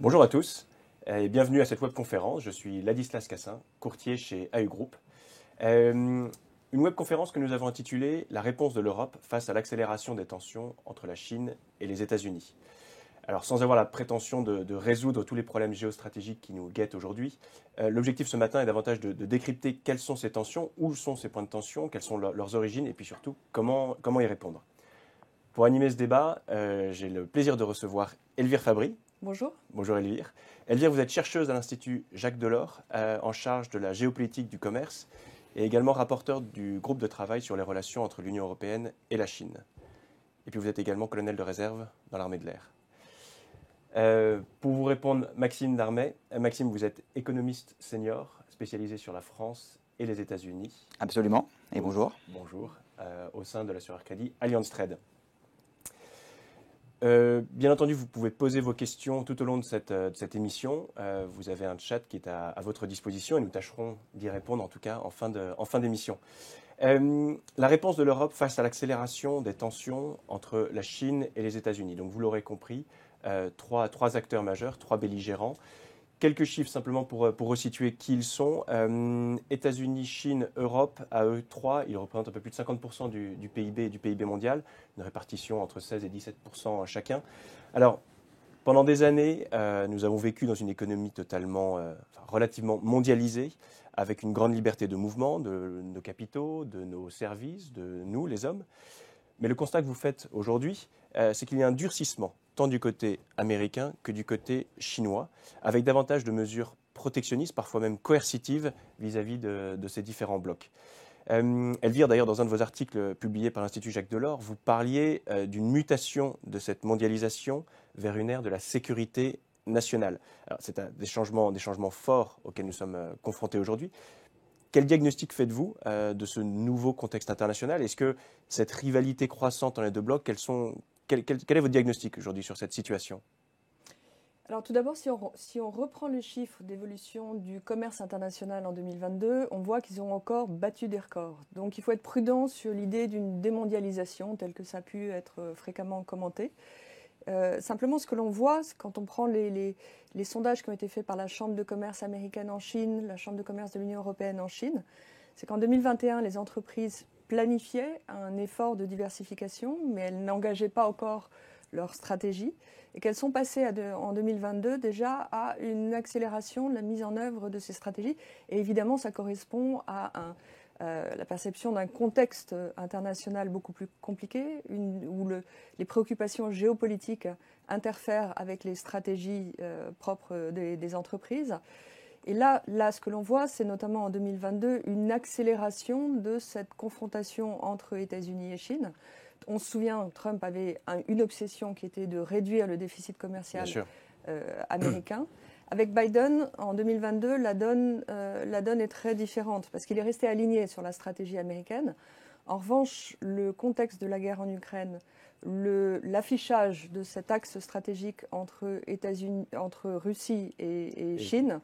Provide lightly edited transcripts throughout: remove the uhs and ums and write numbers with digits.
Bonjour à tous et bienvenue à cette webconférence. Je suis Ladislas Cassin, courtier chez AU Group. Une webconférence que nous avons intitulée La réponse de l'Europe face à l'accélération des tensions entre la Chine et les États-Unis. Alors, sans avoir la prétention de résoudre tous les problèmes géostratégiques qui nous guettent aujourd'hui, l'objectif ce matin est davantage de décrypter quelles sont ces tensions, où sont ces points de tension, quelles sont leurs origines et puis surtout comment y répondre. Pour animer ce débat, j'ai le plaisir de recevoir Elvire Fabry. Bonjour. Bonjour Elvire. Elvire, vous êtes chercheuse à l'Institut Jacques Delors, en charge de la géopolitique du commerce et également rapporteure du groupe de travail sur les relations entre l'Union européenne et la Chine. Et puis vous êtes également colonel de réserve dans l'armée de l'air. Pour vous répondre, Maxime Darmet. Maxime, vous êtes économiste senior, spécialisé sur la France et les États-Unis. Absolument, et bonjour. Bonjour, au sein de l'assureur crédit Allianz Trade. Bien entendu, vous pouvez poser vos questions tout au long de cette émission. Vous avez un chat qui est à votre disposition et nous tâcherons d'y répondre en tout cas en fin d'émission. La réponse de l'Europe face à l'accélération des tensions entre la Chine et les États-Unis. Donc vous l'aurez compris, trois acteurs majeurs, trois belligérants. Quelques chiffres simplement pour resituer qui ils sont. États-Unis, Chine, Europe, à eux trois, ils représentent un peu plus de 50% du PIB mondial, une répartition entre 16 et 17% chacun. Alors, pendant des années, nous avons vécu dans une économie relativement mondialisée, avec une grande liberté de mouvement de nos capitaux, de nos services, de nous, les hommes. Mais le constat que vous faites aujourd'hui, c'est qu'il y a un durcissement, tant du côté américain que du côté chinois, avec davantage de mesures protectionnistes, parfois même coercitives, vis-à-vis de ces différents blocs. Elvire, d'ailleurs, dans un de vos articles publiés par l'Institut Jacques Delors, vous parliez d'une mutation de cette mondialisation vers une ère de la sécurité nationale. Alors, c'est des changements forts auxquels nous sommes confrontés aujourd'hui. Quel diagnostic faites-vous de ce nouveau contexte international? Est-ce que cette rivalité croissante dans les deux blocs, quel est votre diagnostic aujourd'hui sur cette situation? Alors tout d'abord, si on reprend les chiffres d'évolution du commerce international en 2022, on voit qu'ils ont encore battu des records. Donc il faut être prudent sur l'idée d'une démondialisation telle que ça a pu être fréquemment commenté. Simplement, ce que l'on voit, quand on prend les sondages qui ont été faits par la Chambre de commerce américaine en Chine, la Chambre de commerce de l'Union européenne en Chine, c'est qu'en 2021, les entreprises planifiaient un effort de diversification, mais elles n'engageaient pas encore leur stratégie, et qu'elles sont passées en 2022 déjà à une accélération de la mise en œuvre de ces stratégies. Et évidemment, ça correspond à la perception d'un contexte international beaucoup plus compliqué, où les préoccupations géopolitiques interfèrent avec les stratégies propres des entreprises. Et là, ce que l'on voit, c'est notamment en 2022 une accélération de cette confrontation entre États-Unis et Chine. On se souvient, Trump avait une obsession qui était de réduire le déficit commercial américain. Avec Biden, en 2022, la donne est très différente parce qu'il est resté aligné sur la stratégie américaine. En revanche, le contexte de la guerre en Ukraine, l'affichage de cet axe stratégique entre Russie et Chine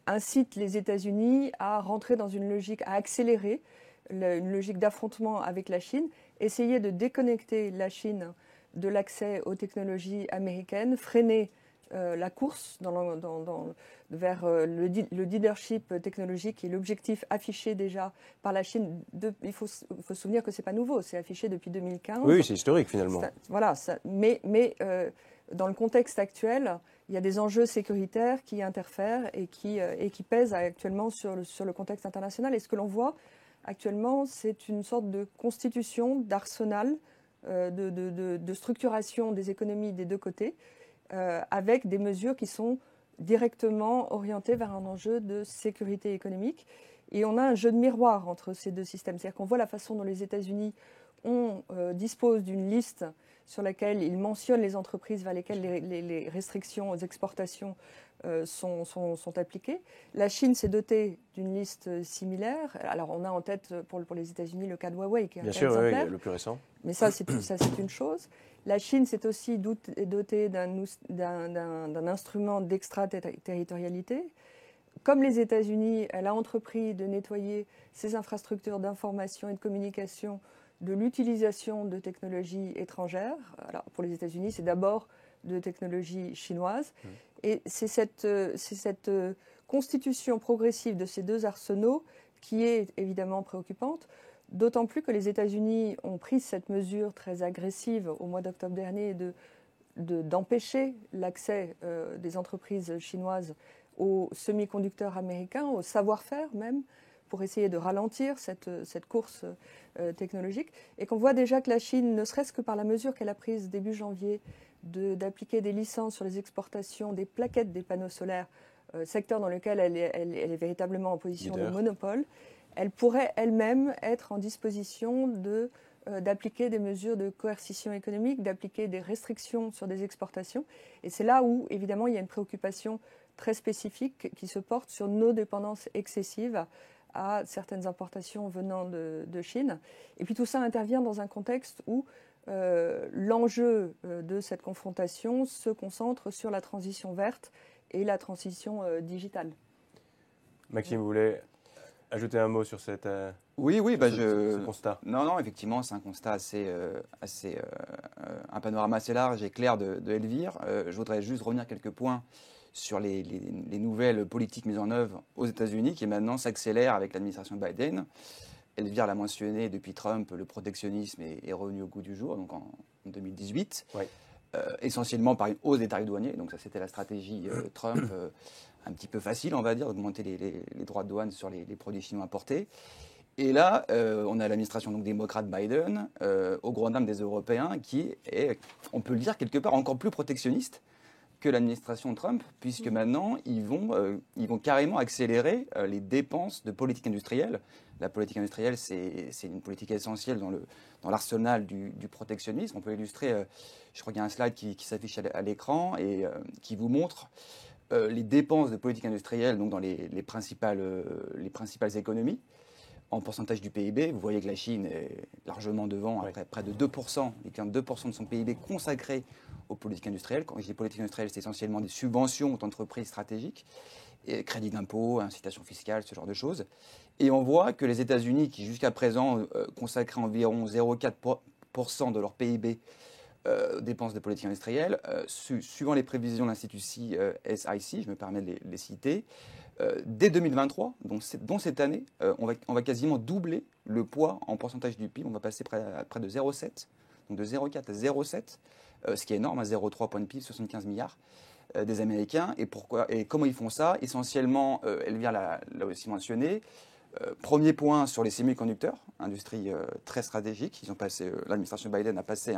incite les États-Unis à rentrer dans une logique, à accélérer une logique d'affrontement avec la Chine, essayer de déconnecter la Chine de l'accès aux technologies américaines, freiner la course vers le leadership technologique qui est l'objectif affiché déjà par la Chine. Il faut se souvenir que ce n'est pas nouveau, c'est affiché depuis 2015. Oui, c'est historique finalement. Mais dans le contexte actuel, il y a des enjeux sécuritaires qui interfèrent et qui pèsent actuellement sur le contexte international. Et ce que l'on voit actuellement, c'est une sorte de constitution, d'arsenal, de structuration des économies des deux côtés, avec des mesures qui sont directement orientées vers un enjeu de sécurité économique. Et on a un jeu de miroir entre ces deux systèmes. C'est-à-dire qu'on voit la façon dont les États-Unis disposent d'une liste sur laquelle ils mentionnent les entreprises vers lesquelles les restrictions aux exportations sont appliquées. La Chine s'est dotée d'une liste similaire. Alors on a en tête pour les États-Unis le cas de Huawei qui est un cas exemplaire. Oui, le plus récent. Mais ça c'est une chose. La Chine s'est aussi dotée d'un instrument d'extraterritorialité. Comme les États-Unis, elle a entrepris de nettoyer ses infrastructures d'information et de communication de l'utilisation de technologies étrangères. Alors, pour les États-Unis, c'est d'abord de technologie chinoise. Et c'est cette constitution progressive de ces deux arsenaux qui est évidemment préoccupante, d'autant plus que les États-Unis ont pris cette mesure très agressive au mois d'octobre dernier d'empêcher l'accès des entreprises chinoises aux semi-conducteurs américains, au savoir-faire même, pour essayer de ralentir cette course technologique. Et qu'on voit déjà que la Chine, ne serait-ce que par la mesure qu'elle a prise début janvier d'appliquer des licences sur les exportations des plaquettes des panneaux solaires, secteur dans lequel elle est véritablement en position de monopole, elle pourrait elle-même être en disposition d'appliquer des mesures de coercition économique, d'appliquer des restrictions sur des exportations. Et c'est là où, évidemment, il y a une préoccupation très spécifique qui se porte sur nos dépendances excessives à certaines importations venant de Chine. Et puis tout ça intervient dans un contexte où l'enjeu de cette confrontation se concentre sur la transition verte et la transition digitale. Maxime, vous voulez ajouter un mot sur ce constat? Non, effectivement, c'est un constat un panorama assez large et clair de Elvire. Je voudrais juste revenir quelques points sur les nouvelles politiques mises en œuvre aux États-Unis qui maintenant s'accélèrent avec l'administration Biden. Elvire l'a mentionné, depuis Trump, le protectionnisme est revenu au goût du jour, donc en 2018. Oui. Essentiellement par une hausse des tarifs douaniers. Donc ça, c'était la stratégie Trump, un petit peu facile, on va dire, d'augmenter les droits de douane sur les produits chinois importés. Et là, on a l'administration donc démocrate Biden, au grand dam des Européens, qui est, on peut le dire quelque part, encore plus protectionniste que l'administration Trump, puisque maintenant, ils vont carrément accélérer les dépenses de politique industrielle. La politique industrielle, c'est une politique essentielle dans l'arsenal du protectionnisme. On peut illustrer, je crois qu'il y a un slide qui s'affiche à l'écran et qui vous montre les dépenses de politique industrielle donc dans les principales économies. En pourcentage du PIB, vous voyez que la Chine est largement devant, à près de 2%, et qu'il y a 2% de son PIB consacré aux politiques industrielles. Quand je dis politique industrielle, c'est essentiellement des subventions aux entreprises stratégiques, et crédits d'impôt, incitations fiscales, ce genre de choses. Et on voit que les États-Unis, qui jusqu'à présent consacraient environ 0,4% de leur PIB aux dépenses de politique industrielle, suivant les prévisions de l'Institut SIC, je me permets de les citer, dès 2023, donc cette année, on va quasiment doubler le poids en pourcentage du PIB. On va passer à près de 0,7, donc de 0,4 à 0,7, ce qui est énorme, à 0,3 points de PIB, 75 milliards des Américains. Et pourquoi et comment ils font ça? Essentiellement, Elvire l'a aussi mentionné. Premier point sur les semi-conducteurs, industrie très stratégique. L'administration Biden a passé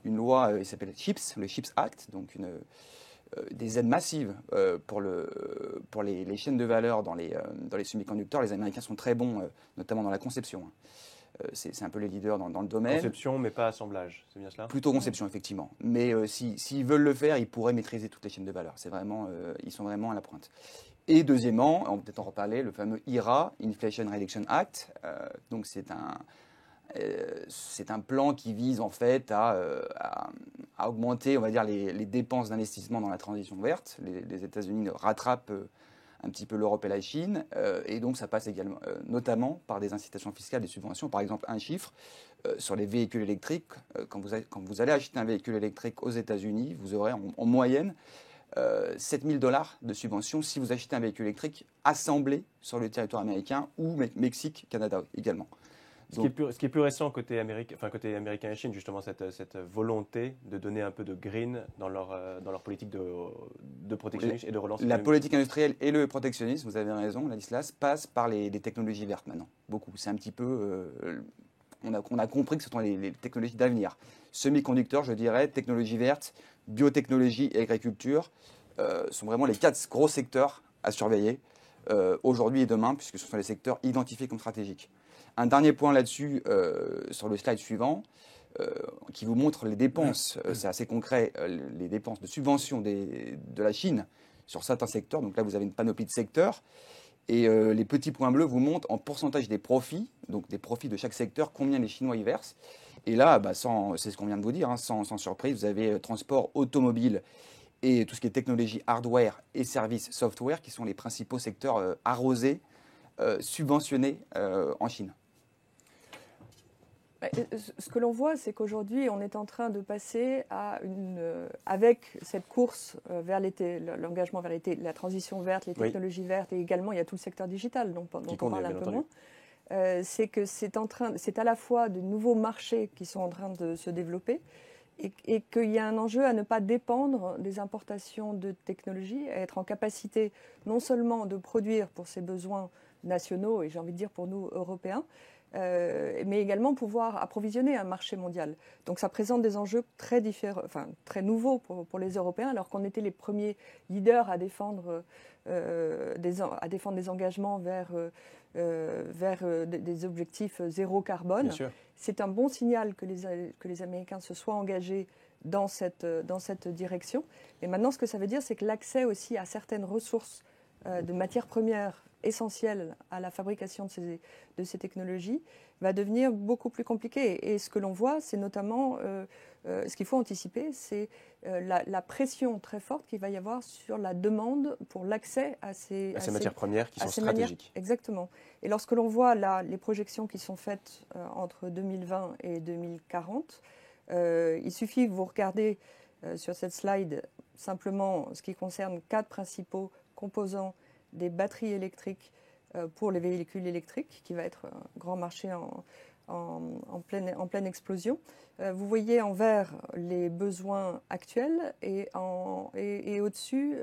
une loi, il s'appelle CHIPS, le CHIPS Act, donc des aides massives pour les chaînes de valeur dans les semi-conducteurs. Les Américains sont très bons, notamment dans la conception. C'est un peu les leaders dans le domaine. Conception, mais pas assemblage, c'est bien cela? Plutôt conception, effectivement. Mais s'ils veulent le faire, ils pourraient maîtriser toutes les chaînes de valeur. Ils sont vraiment à la pointe. Et deuxièmement, on va peut-être en reparler, le fameux IRA, Inflation Reduction Act. Donc c'est un plan qui vise en fait à augmenter, on va dire, les dépenses d'investissement dans la transition verte. Les États-Unis rattrapent un petit peu l'Europe et la Chine, et donc ça passe également, notamment par des incitations fiscales, des subventions. Par exemple, un chiffre sur les véhicules électriques. Quand vous allez acheter un véhicule électrique aux États-Unis, vous aurez en moyenne 7 000 $ de subventions si vous achetez un véhicule électrique assemblé sur le territoire américain ou Mexique, Canada également. Ce qui est plus récent côté américain et Chine, justement, cette volonté de donner un peu de green dans leur politique de protectionnisme et de relance. La politique industrielle et le protectionnisme, vous avez raison, Ladislas, passent par les technologies vertes maintenant. Beaucoup. C'est un petit peu... on a compris que ce sont les technologies d'avenir. Semi-conducteurs, je dirais, technologies vertes, biotechnologie et agriculture sont vraiment les 4 gros secteurs à surveiller aujourd'hui et demain, puisque ce sont les secteurs identifiés comme stratégiques. Un dernier point là-dessus, sur le slide suivant, qui vous montre les dépenses, c'est assez concret, les dépenses de subvention de la Chine sur certains secteurs. Donc là, vous avez une panoplie de secteurs. Et les petits points bleus vous montrent en pourcentage des profits, donc des profits de chaque secteur, combien les Chinois y versent. Et là, c'est ce qu'on vient de vous dire, sans surprise, vous avez transport automobile et tout ce qui est technologie hardware et services software, qui sont les principaux secteurs arrosés, subventionnés en Chine. Ce que l'on voit, c'est qu'aujourd'hui, on est en train de passer avec cette course vers l'engagement vers la transition verte, les technologies vertes, et également, il y a tout le secteur digital dont on parle un peu moins. C'est que c'est à la fois de nouveaux marchés qui sont en train de se développer et qu'il y a un enjeu à ne pas dépendre des importations de technologies, à être en capacité non seulement de produire pour ses besoins nationaux, et j'ai envie de dire pour nous, Européens, mais également pouvoir approvisionner un marché mondial. Donc ça présente des enjeux très différents, enfin très nouveaux pour les Européens, alors qu'on était les premiers leaders à défendre des engagements vers des objectifs zéro carbone. C'est un bon signal que les Américains se soient engagés dans cette direction. Et maintenant, ce que ça veut dire, c'est que l'accès aussi à certaines ressources de matières premières essentielles à la fabrication de ces technologies va devenir beaucoup plus compliqué. Et ce que l'on voit, c'est notamment, ce qu'il faut anticiper, c'est la pression très forte qu'il va y avoir sur la demande pour l'accès à ces matières premières qui sont stratégiques. Exactement. Et lorsque l'on voit les projections qui sont faites entre 2020 et 2040, il suffit que vous regardez sur cette slide simplement ce qui concerne 4 principaux composants des batteries électriques pour les véhicules électriques, qui va être un grand marché en pleine explosion. Vous voyez en vert les besoins actuels et au-dessus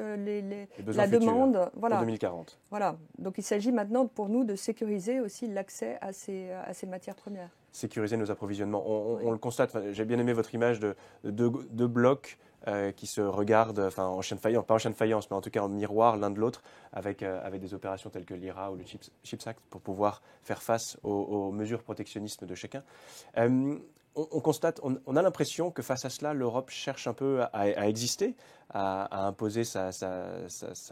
la demande pour 2040. Voilà. Donc il s'agit maintenant pour nous de sécuriser aussi l'accès à ces matières premières. Sécuriser nos approvisionnements. On le constate, j'ai bien aimé votre image de deux blocs qui se regardent en chaîne faïence, pas en chaîne faïence, mais en tout cas en miroir l'un de l'autre, avec des opérations telles que l'IRA ou le CHIPS Act pour pouvoir faire face aux mesures protectionnistes de chacun. On constate, on a l'impression que face à cela, l'Europe cherche un peu à exister, à imposer sa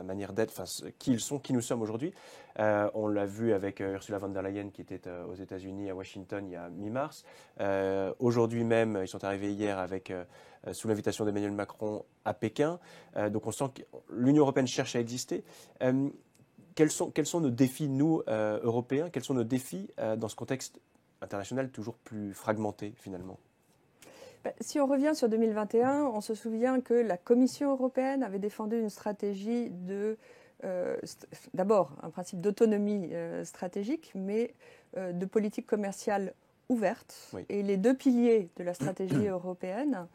manière d'être, qui nous sommes aujourd'hui. On l'a vu avec Ursula von der Leyen qui était aux États-Unis, à Washington, il y a mi-mars. Aujourd'hui même, ils sont arrivés hier sous l'invitation d'Emmanuel Macron à Pékin. Donc on sent que l'Union européenne cherche à exister. Quels sont nos défis, nous, Européens? Quels sont nos défis dans ce contexte international toujours plus fragmenté, finalement? Si on revient sur 2021, on se souvient que la Commission européenne avait défendu une stratégie d'abord un principe d'autonomie stratégique, mais de politique commerciale ouverte. Oui. Et les 2 piliers de la stratégie européenne,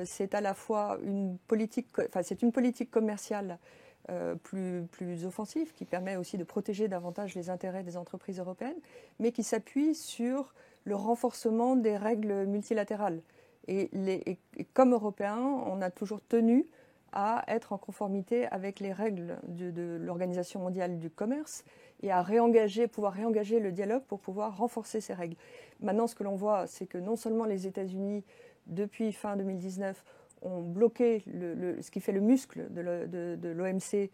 c'est à la fois une politique commerciale plus offensive, qui permet aussi de protéger davantage les intérêts des entreprises européennes, mais qui s'appuie sur le renforcement des règles multilatérales. Et comme Européens, on a toujours tenu à être en conformité avec les règles de l'Organisation mondiale du commerce et à pouvoir réengager le dialogue pour pouvoir renforcer ces règles. Maintenant, ce que l'on voit, c'est que non seulement les États-Unis, depuis fin 2019, ont bloqué ce qui fait le muscle de l'OMC,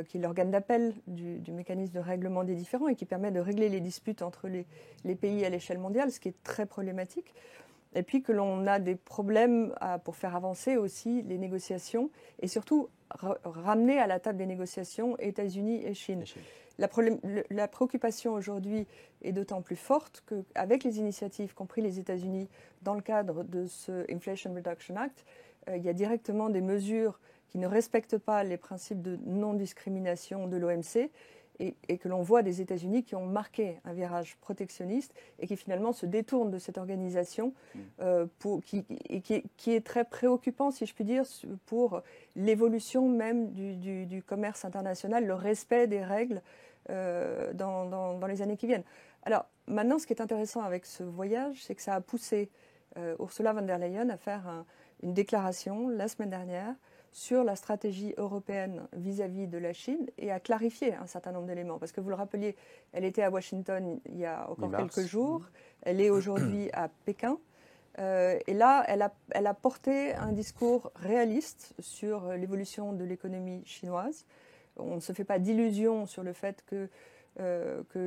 qui est l'organe d'appel du mécanisme de règlement des différends et qui permet de régler les disputes entre les pays à l'échelle mondiale, ce qui est très problématique. Et puis que l'on a des problèmes pour faire avancer aussi les négociations et surtout ramener à la table des négociations États-Unis et Chine. La préoccupation aujourd'hui est d'autant plus forte qu'avec les initiatives qu'ont prises les États-Unis dans le cadre de ce Inflation Reduction Act, il y a directement des mesures qui ne respectent pas les principes de non-discrimination de l'OMC et que l'on voit des États-Unis qui ont marqué un virage protectionniste et qui finalement se détournent de cette organisation qui est très préoccupant, si je puis dire, pour l'évolution même du commerce international, le respect des règles dans les années qui viennent. Alors maintenant, ce qui est intéressant avec ce voyage, c'est que ça a poussé Ursula von der Leyen à faire une déclaration la semaine dernière sur la stratégie européenne vis-à-vis de la Chine et à clarifier un certain nombre d'éléments. Parce que vous le rappeliez, elle était à Washington il y a encore quelques jours, elle est aujourd'hui à Pékin. Et là, elle a porté un discours réaliste sur l'évolution de l'économie chinoise. On ne se fait pas d'illusions sur le fait que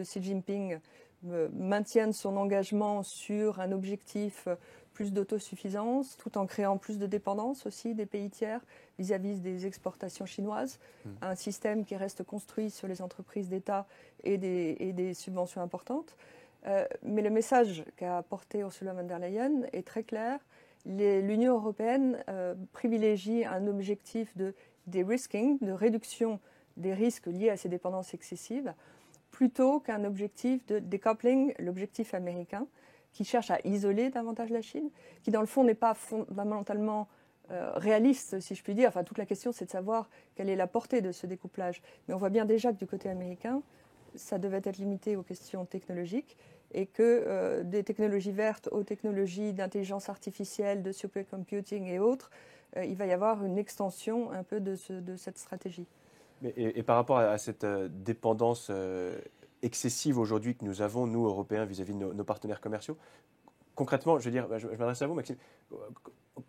Xi Jinping maintienne son engagement sur un objectif plus d'autosuffisance, tout en créant plus de dépendance aussi des pays tiers vis-à-vis des exportations chinoises. Un système qui reste construit sur les entreprises d'État et des subventions importantes. Mais le message qu'a apporté Ursula von der Leyen est très clair. L'Union européenne privilégie un objectif de de-risking, de réduction des risques liés à ces dépendances excessives, plutôt qu'un objectif de decoupling, l'objectif américain, qui cherche à isoler davantage la Chine, qui dans le fond n'est pas fondamentalement réaliste, si je puis dire. Enfin, toute la question, c'est de savoir quelle est la portée de ce découplage. Mais on voit bien déjà que du côté américain, ça devait être limité aux questions technologiques et que des technologies vertes aux technologies d'intelligence artificielle, de supercomputing et autres, il va y avoir une extension un peu de cette stratégie. Et par rapport à cette dépendance excessive aujourd'hui que nous avons, nous, Européens, vis-à-vis de nos partenaires commerciaux, concrètement, je veux dire, je m'adresse à vous, Maxime,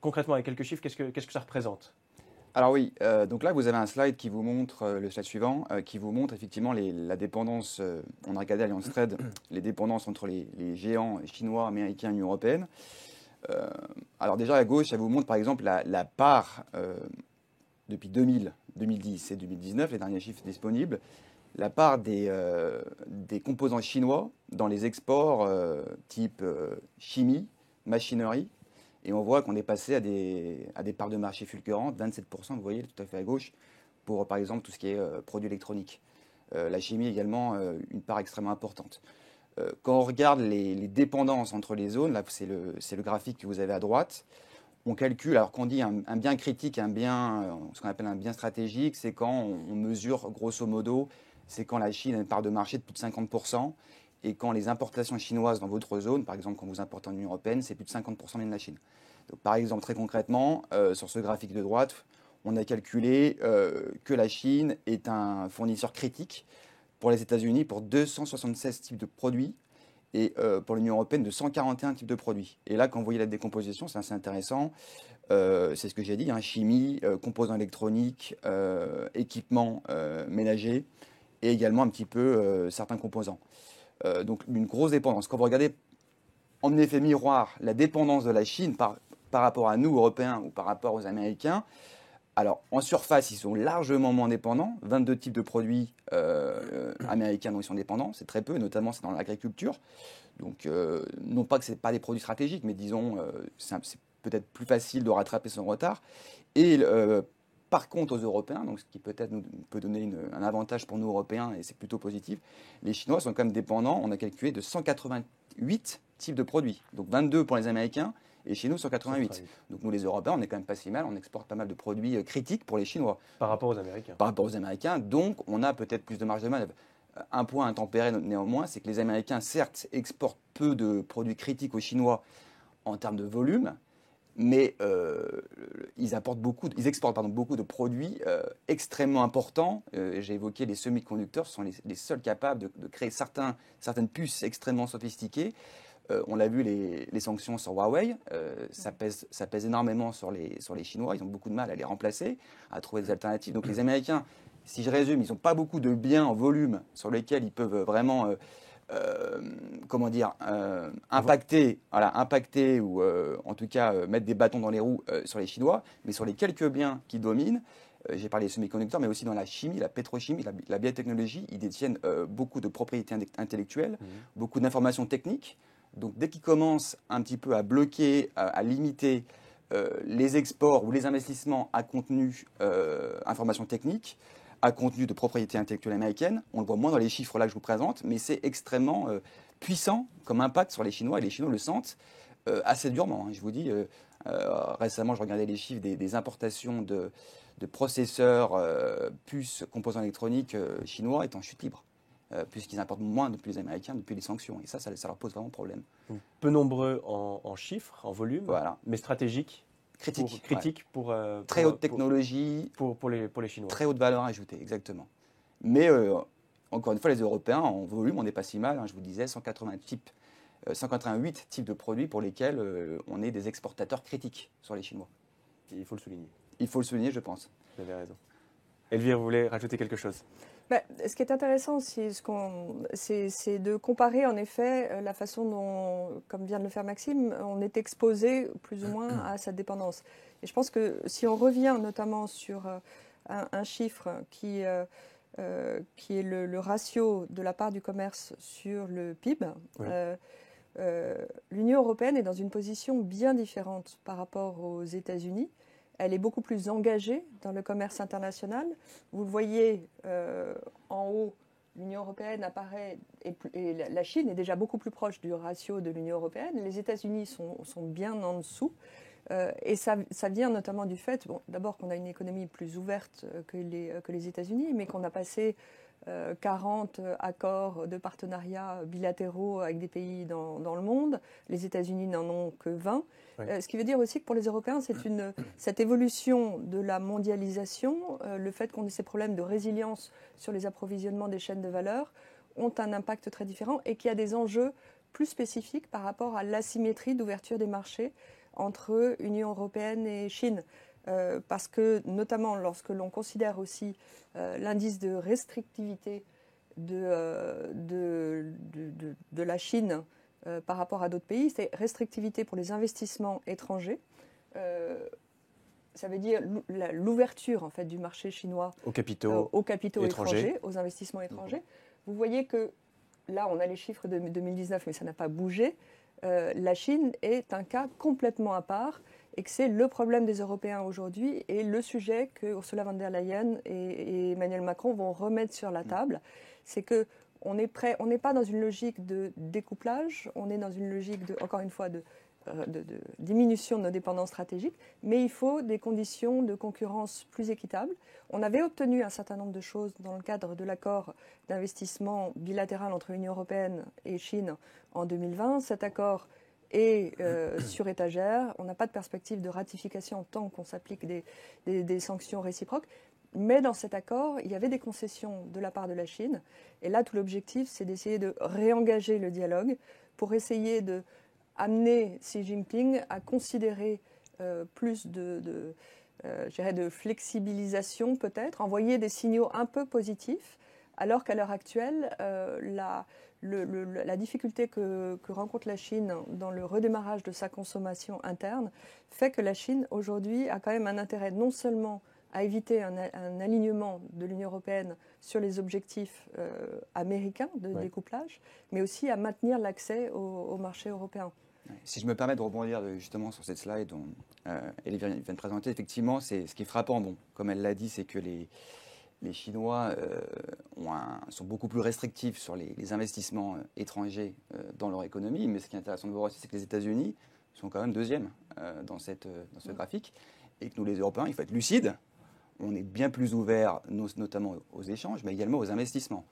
concrètement, avec quelques chiffres, qu'est-ce que ça représente? Alors oui, donc là vous avez un slide qui vous montre, le slide suivant, qui vous montre effectivement la dépendance, on a regardé Allianz Trade, les dépendances entre les géants chinois, américains et Union européenne. Alors déjà à gauche, ça vous montre par exemple la part, depuis 2010 et 2019, les derniers chiffres disponibles, la part des composants chinois dans les exports type chimie, machinerie. Et on voit qu'on est passé à des parts de marché fulgurantes, 27%, vous voyez, tout à fait à gauche, pour par exemple tout ce qui est produits électroniques. La chimie également, une part extrêmement importante. Quand on regarde les dépendances entre les zones, là c'est le graphique que vous avez à droite, on calcule, alors qu'on dit un bien critique, ce qu'on appelle un bien stratégique, c'est quand on mesure grosso modo, c'est quand la Chine a une part de marché de plus de 50%, et quand les importations chinoises dans votre zone, par exemple quand vous importez en Union européenne, c'est plus de 50% de la Chine. Donc, par exemple, très concrètement, sur ce graphique de droite, on a calculé que la Chine est un fournisseur critique pour les États-Unis pour 276 types de produits et pour l'Union européenne de 141 types de produits. Et là, quand vous voyez la décomposition, c'est assez intéressant. C'est ce que j'ai dit, hein, chimie, composants électroniques, équipements ménagers et également un petit peu certains composants. Donc une grosse dépendance. Quand vous regardez en effet miroir la dépendance de la Chine par rapport à nous, Européens, ou par rapport aux Américains, alors en surface, ils sont largement moins dépendants. 22 types de produits américains dont ils sont dépendants, c'est très peu, notamment c'est dans l'agriculture. Donc non pas que ce n'est pas des produits stratégiques, mais disons, c'est peut-être plus facile de rattraper son retard. Et par contre, aux Européens, donc ce qui peut-être peut donner un avantage pour nous Européens, et c'est plutôt positif, les Chinois sont quand même dépendants, on a calculé, de 188 types de produits. Donc 22 pour les Américains, et chez nous 188. Donc nous les Européens, on est quand même pas si mal, on exporte pas mal de produits critiques pour les Chinois. Par rapport aux Américains. Par rapport aux Américains, donc on a peut-être plus de marge de manœuvre. Un point intempéré néanmoins, c'est que les Américains, certes, exportent peu de produits critiques aux Chinois en termes de volume, mais ils exportent beaucoup de produits extrêmement importants. J'ai évoqué les semi-conducteurs, ce sont les seuls capables de créer certaines puces extrêmement sophistiquées. On l'a vu, les sanctions sur Huawei, ça pèse énormément sur les Chinois. Ils ont beaucoup de mal à les remplacer, à trouver des alternatives. Donc les Américains, si je résume, ils n'ont pas beaucoup de biens en volume sur lesquels ils peuvent vraiment impacter ou en tout cas mettre des bâtons dans les roues sur les Chinois, mais sur les quelques biens qui dominent, j'ai parlé des semi-conducteurs, mais aussi dans la chimie, la pétrochimie, la biotechnologie, ils détiennent beaucoup de propriétés intellectuelles, beaucoup d'informations techniques. Donc dès qu'ils commencent un petit peu à bloquer, à limiter les exports ou les investissements à contenu information technique, à contenu de propriété intellectuelle américaine. On le voit moins dans les chiffres là que je vous présente, mais c'est extrêmement puissant comme impact sur les Chinois, et les Chinois le sentent assez durement. Hein. Je vous dis, récemment, je regardais les chiffres des importations de processeurs, puces, composants électroniques chinois est en chute libre, puisqu'ils importent moins depuis les Américains, depuis les sanctions. Et ça leur pose vraiment problème. Peu nombreux en chiffres, en volume, voilà. Mais stratégiques. Critique pour très haute technologie, pour les Chinois. Très haute valeur ajoutée, exactement. Mais encore une fois, les Européens, en volume, on n'est pas si mal. Hein, je vous disais, 188 types de produits pour lesquels on est des exportateurs critiques sur les Chinois. Et il faut le souligner. Il faut le souligner, je pense. Vous avez raison. Elvire, vous voulez rajouter quelque chose? Ce qui est intéressant, c'est de comparer en effet la façon dont, comme vient de le faire Maxime, on est exposé plus ou moins à cette dépendance. Et je pense que si on revient notamment sur un chiffre qui qui est le ratio de la part du commerce sur le PIB, Oui. l'Union européenne est dans une position bien différente par rapport aux États-Unis. Elle est beaucoup plus engagée dans le commerce international. Vous le voyez en haut, l'Union européenne apparaît et la Chine est déjà beaucoup plus proche du ratio de l'Union européenne. Les États-Unis sont bien en dessous. Et ça vient notamment du fait, bon, d'abord qu'on a une économie plus ouverte que les États-Unis, mais qu'on a passé 40 accords de partenariat bilatéraux avec des pays dans le monde. Les États-Unis n'en ont que 20. Oui. Ce qui veut dire aussi que pour les Européens, cette évolution de la mondialisation, le fait qu'on ait ces problèmes de résilience sur les approvisionnements des chaînes de valeur, ont un impact très différent et qu'il y a des enjeux plus spécifiques par rapport à l'asymétrie d'ouverture des marchés entre Union européenne et Chine. Parce que, notamment, lorsque l'on considère aussi l'indice de restrictivité de la Chine par rapport à d'autres pays, c'est restrictivité pour les investissements étrangers. Ça veut dire l'ouverture en fait, du marché chinois aux capitaux étrangers, aux investissements étrangers. Vous voyez que là, on a les chiffres de 2019, mais ça n'a pas bougé. La Chine est un cas complètement à part et que c'est le problème des Européens aujourd'hui et le sujet que Ursula von der Leyen et Emmanuel Macron vont remettre sur la table. C'est qu'on est prêt, on n'est pas dans une logique de découplage, on est dans une logique, encore une fois, de diminution de nos dépendances stratégiques, mais il faut des conditions de concurrence plus équitables. On avait obtenu un certain nombre de choses dans le cadre de l'accord d'investissement bilatéral entre l'Union européenne et Chine en 2020. Cet accord est sur étagère. On n'a pas de perspective de ratification tant qu'on s'applique des sanctions réciproques. Mais dans cet accord, il y avait des concessions de la part de la Chine. Et là, tout l'objectif, c'est d'essayer de réengager le dialogue pour essayer de amener Xi Jinping à considérer plus de flexibilisation peut-être, envoyer des signaux un peu positifs, alors qu'à l'heure actuelle, la difficulté que rencontre la Chine dans le redémarrage de sa consommation interne fait que la Chine aujourd'hui a quand même un intérêt non seulement à éviter un alignement de l'Union européenne sur les objectifs américains de découplage, mais aussi à maintenir l'accès au marché européen. Si je me permets de rebondir justement sur cette slide dont Elvire vient de présenter, effectivement, c'est ce qui est frappant. Bon, comme elle l'a dit, c'est que les Chinois sont beaucoup plus restrictifs sur les investissements étrangers dans leur économie. Mais ce qui est intéressant de voir aussi, c'est que les États-Unis sont quand même deuxièmes dans ce graphique. Et que nous, les Européens, il faut être lucides. On est bien plus ouverts, notamment aux échanges, mais également aux investissements.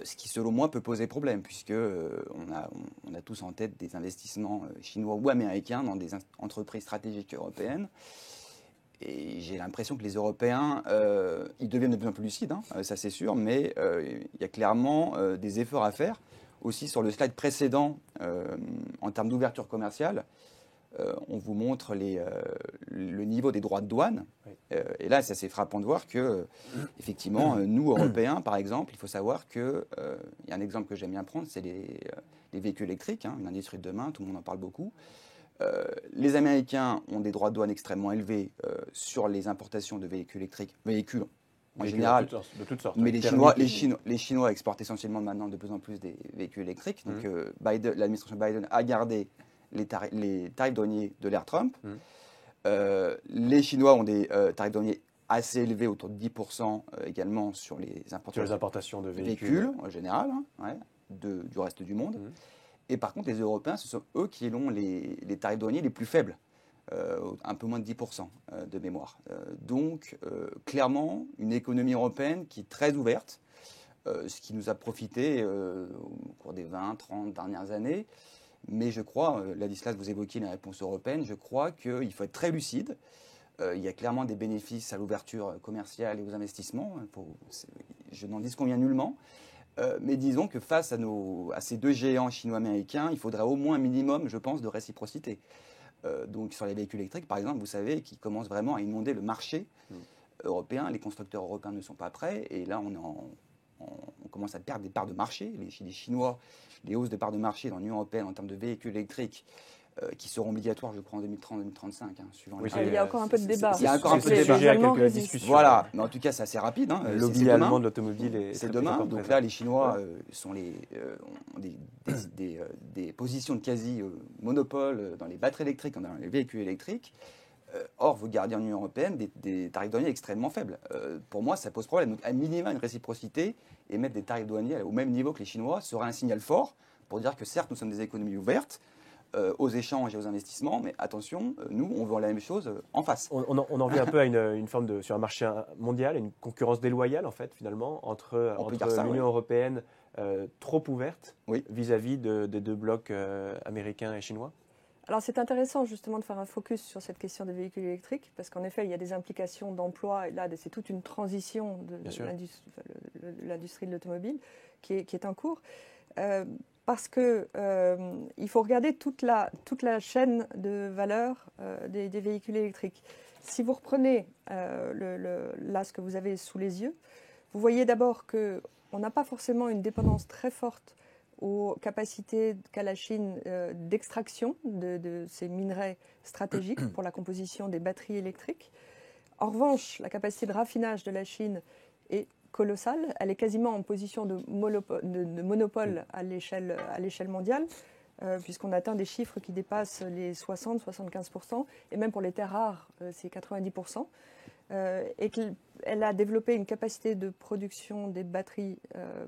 Ce qui, selon moi, peut poser problème, puisque on a tous en tête des investissements chinois ou américains dans des entreprises stratégiques européennes. Et j'ai l'impression que les Européens, ils deviennent de plus en plus lucides, ça c'est sûr, mais il y a clairement des efforts à faire. Aussi, sur le slide précédent, en termes d'ouverture commerciale, on vous montre le niveau des droits de douane. Oui. Et là, c'est assez frappant de voir que, effectivement, nous, Européens, par exemple, il faut savoir qu'il y a un exemple que j'aime bien prendre, c'est les véhicules électriques, une industrie de demain, tout le monde en parle beaucoup. Les Américains ont des droits de douane extrêmement élevés sur les importations de véhicules électriques, en général, de toutes sortes. Mais les Chinois exportent essentiellement maintenant de plus en plus des véhicules électriques. Donc, l'administration Biden a gardé les tarifs douaniers de l'ère Trump. Les Chinois ont des tarifs douaniers assez élevés, autour de 10% également sur les importations de véhicules en général, du reste du monde. Et par contre, les Européens, ce sont eux qui ont les tarifs douaniers les plus faibles, un peu moins de 10% de mémoire. Donc, clairement, une économie européenne qui est très ouverte, ce qui nous a profité au cours des 20, 30 dernières années. Mais je crois, Ladislas, vous évoquiez les réponses européennes, je crois qu'il faut être très lucide. Il y a clairement des bénéfices à l'ouverture commerciale et aux investissements. Je n'en disconviens nullement. Mais disons que face à ces deux géants chino-américains, il faudrait au moins un minimum, je pense, de réciprocité. Donc sur les véhicules électriques, par exemple, vous savez, qui commencent vraiment à inonder le marché européen. Les constructeurs européens ne sont pas prêts. Et là, on commence à perdre des parts de marché. Les Chinois, les hausses de parts de marché dans l'Union européenne en termes de véhicules électriques qui seront obligatoires, je crois, en 2030-2035, suivant Oui, les... Il y a encore un peu de débat. Il y a encore un peu de C'est débat. sujet à quelques discussions. Voilà, mais en tout cas, c'est assez rapide. Le lobby allemand de l'automobile c'est demain. Donc là, les Chinois ont des positions de quasi-monopole dans les batteries électriques, dans les véhicules électriques. Or, vous gardez en Union européenne des tarifs douaniers extrêmement faibles. Pour moi, ça pose problème. Donc, à minima, une réciprocité et mettre des tarifs douaniers au même niveau que les Chinois serait un signal fort pour dire que certes, nous sommes des économies ouvertes aux échanges et aux investissements, mais attention, nous, on veut la même chose en face. On en vient un peu à une forme sur un marché mondial, une concurrence déloyale, en fait, finalement, entre l'Union européenne trop ouverte vis-à-vis des deux blocs américains et chinois. Alors c'est intéressant justement de faire un focus sur cette question des véhicules électriques, parce qu'en effet, il y a des implications d'emploi, et là, c'est toute une transition de l'industrie de l'automobile qui est en cours. Parce qu'il faut regarder toute la chaîne de valeur des véhicules électriques. Si vous reprenez là ce que vous avez sous les yeux, vous voyez d'abord qu'on n'a pas forcément une dépendance très forte aux capacités qu'a la Chine d'extraction de ces minerais stratégiques pour la composition des batteries électriques. En revanche, la capacité de raffinage de la Chine est colossale. Elle est quasiment en position de monopole à l'échelle mondiale, puisqu'on atteint des chiffres qui dépassent les 60-75%, et même pour les terres rares, c'est 90%. Et qu'elle a développé une capacité de production des batteries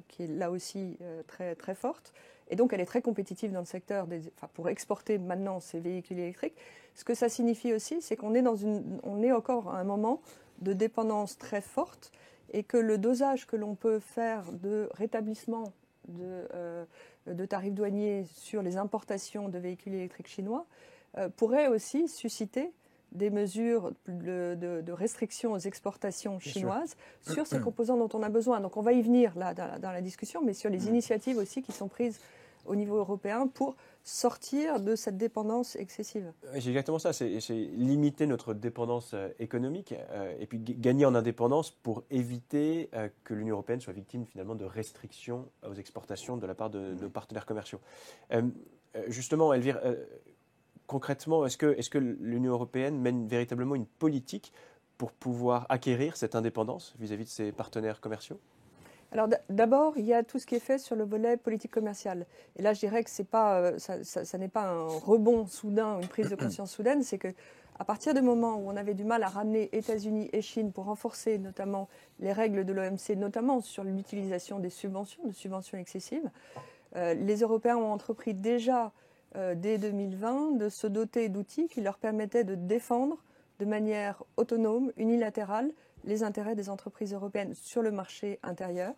qui est là aussi très, très forte. Et donc, elle est très compétitive dans le secteur pour exporter maintenant ces véhicules électriques. Ce que ça signifie aussi, c'est qu'on est encore à un moment de dépendance très forte et que le dosage que l'on peut faire de rétablissement de tarifs douaniers sur les importations de véhicules électriques chinois pourrait aussi susciter des mesures de restriction aux exportations chinoises sur ces composants dont on a besoin. Donc on va y venir là dans la discussion, mais sur les initiatives aussi qui sont prises au niveau européen pour sortir de cette dépendance excessive. C'est exactement ça, c'est limiter notre dépendance économique et puis gagner en indépendance pour éviter que l'Union européenne soit victime finalement de restrictions aux exportations de la part de nos partenaires commerciaux. Justement, Elvire, concrètement, est-ce que l'Union européenne mène véritablement une politique pour pouvoir acquérir cette indépendance vis-à-vis de ses partenaires commerciaux ? Alors d'abord, il y a tout ce qui est fait sur le volet politique commerciale. Et là, je dirais que ça n'est pas un rebond soudain, une prise de conscience soudaine, c'est qu'à partir du moment où on avait du mal à ramener États-Unis et Chine pour renforcer notamment les règles de l'OMC, notamment sur l'utilisation des subventions, de subventions excessives, les Européens ont entrepris déjà dès 2020 de se doter d'outils qui leur permettaient de défendre de manière autonome, unilatérale, les intérêts des entreprises européennes sur le marché intérieur.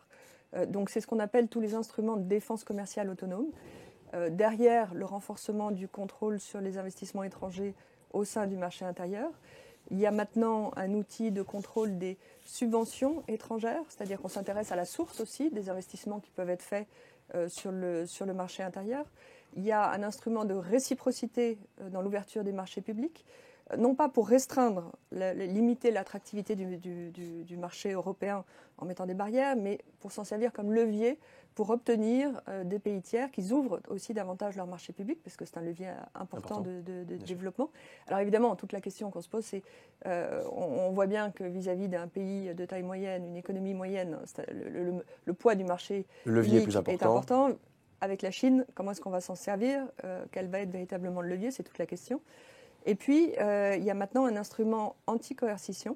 Donc c'est ce qu'on appelle tous les instruments de défense commerciale autonome. Derrière le renforcement du contrôle sur les investissements étrangers au sein du marché intérieur, il y a maintenant un outil de contrôle des subventions étrangères, c'est-à-dire qu'on s'intéresse à la source aussi des investissements qui peuvent être faits sur le marché intérieur. Il y a un instrument de réciprocité dans l'ouverture des marchés publics, non pas pour restreindre, limiter l'attractivité du marché européen en mettant des barrières, mais pour s'en servir comme levier pour obtenir des pays tiers qui ouvrent aussi davantage leur marché public, parce que c'est un levier important de développement. Alors évidemment, toute la question qu'on se pose, c'est on voit bien que vis-à-vis d'un pays de taille moyenne, une économie moyenne, le poids du marché public est important. Avec la Chine, comment est-ce qu'on va s'en servir ? Quel va être véritablement le levier ? C'est toute la question. Et puis, il y a maintenant un instrument anti-coercition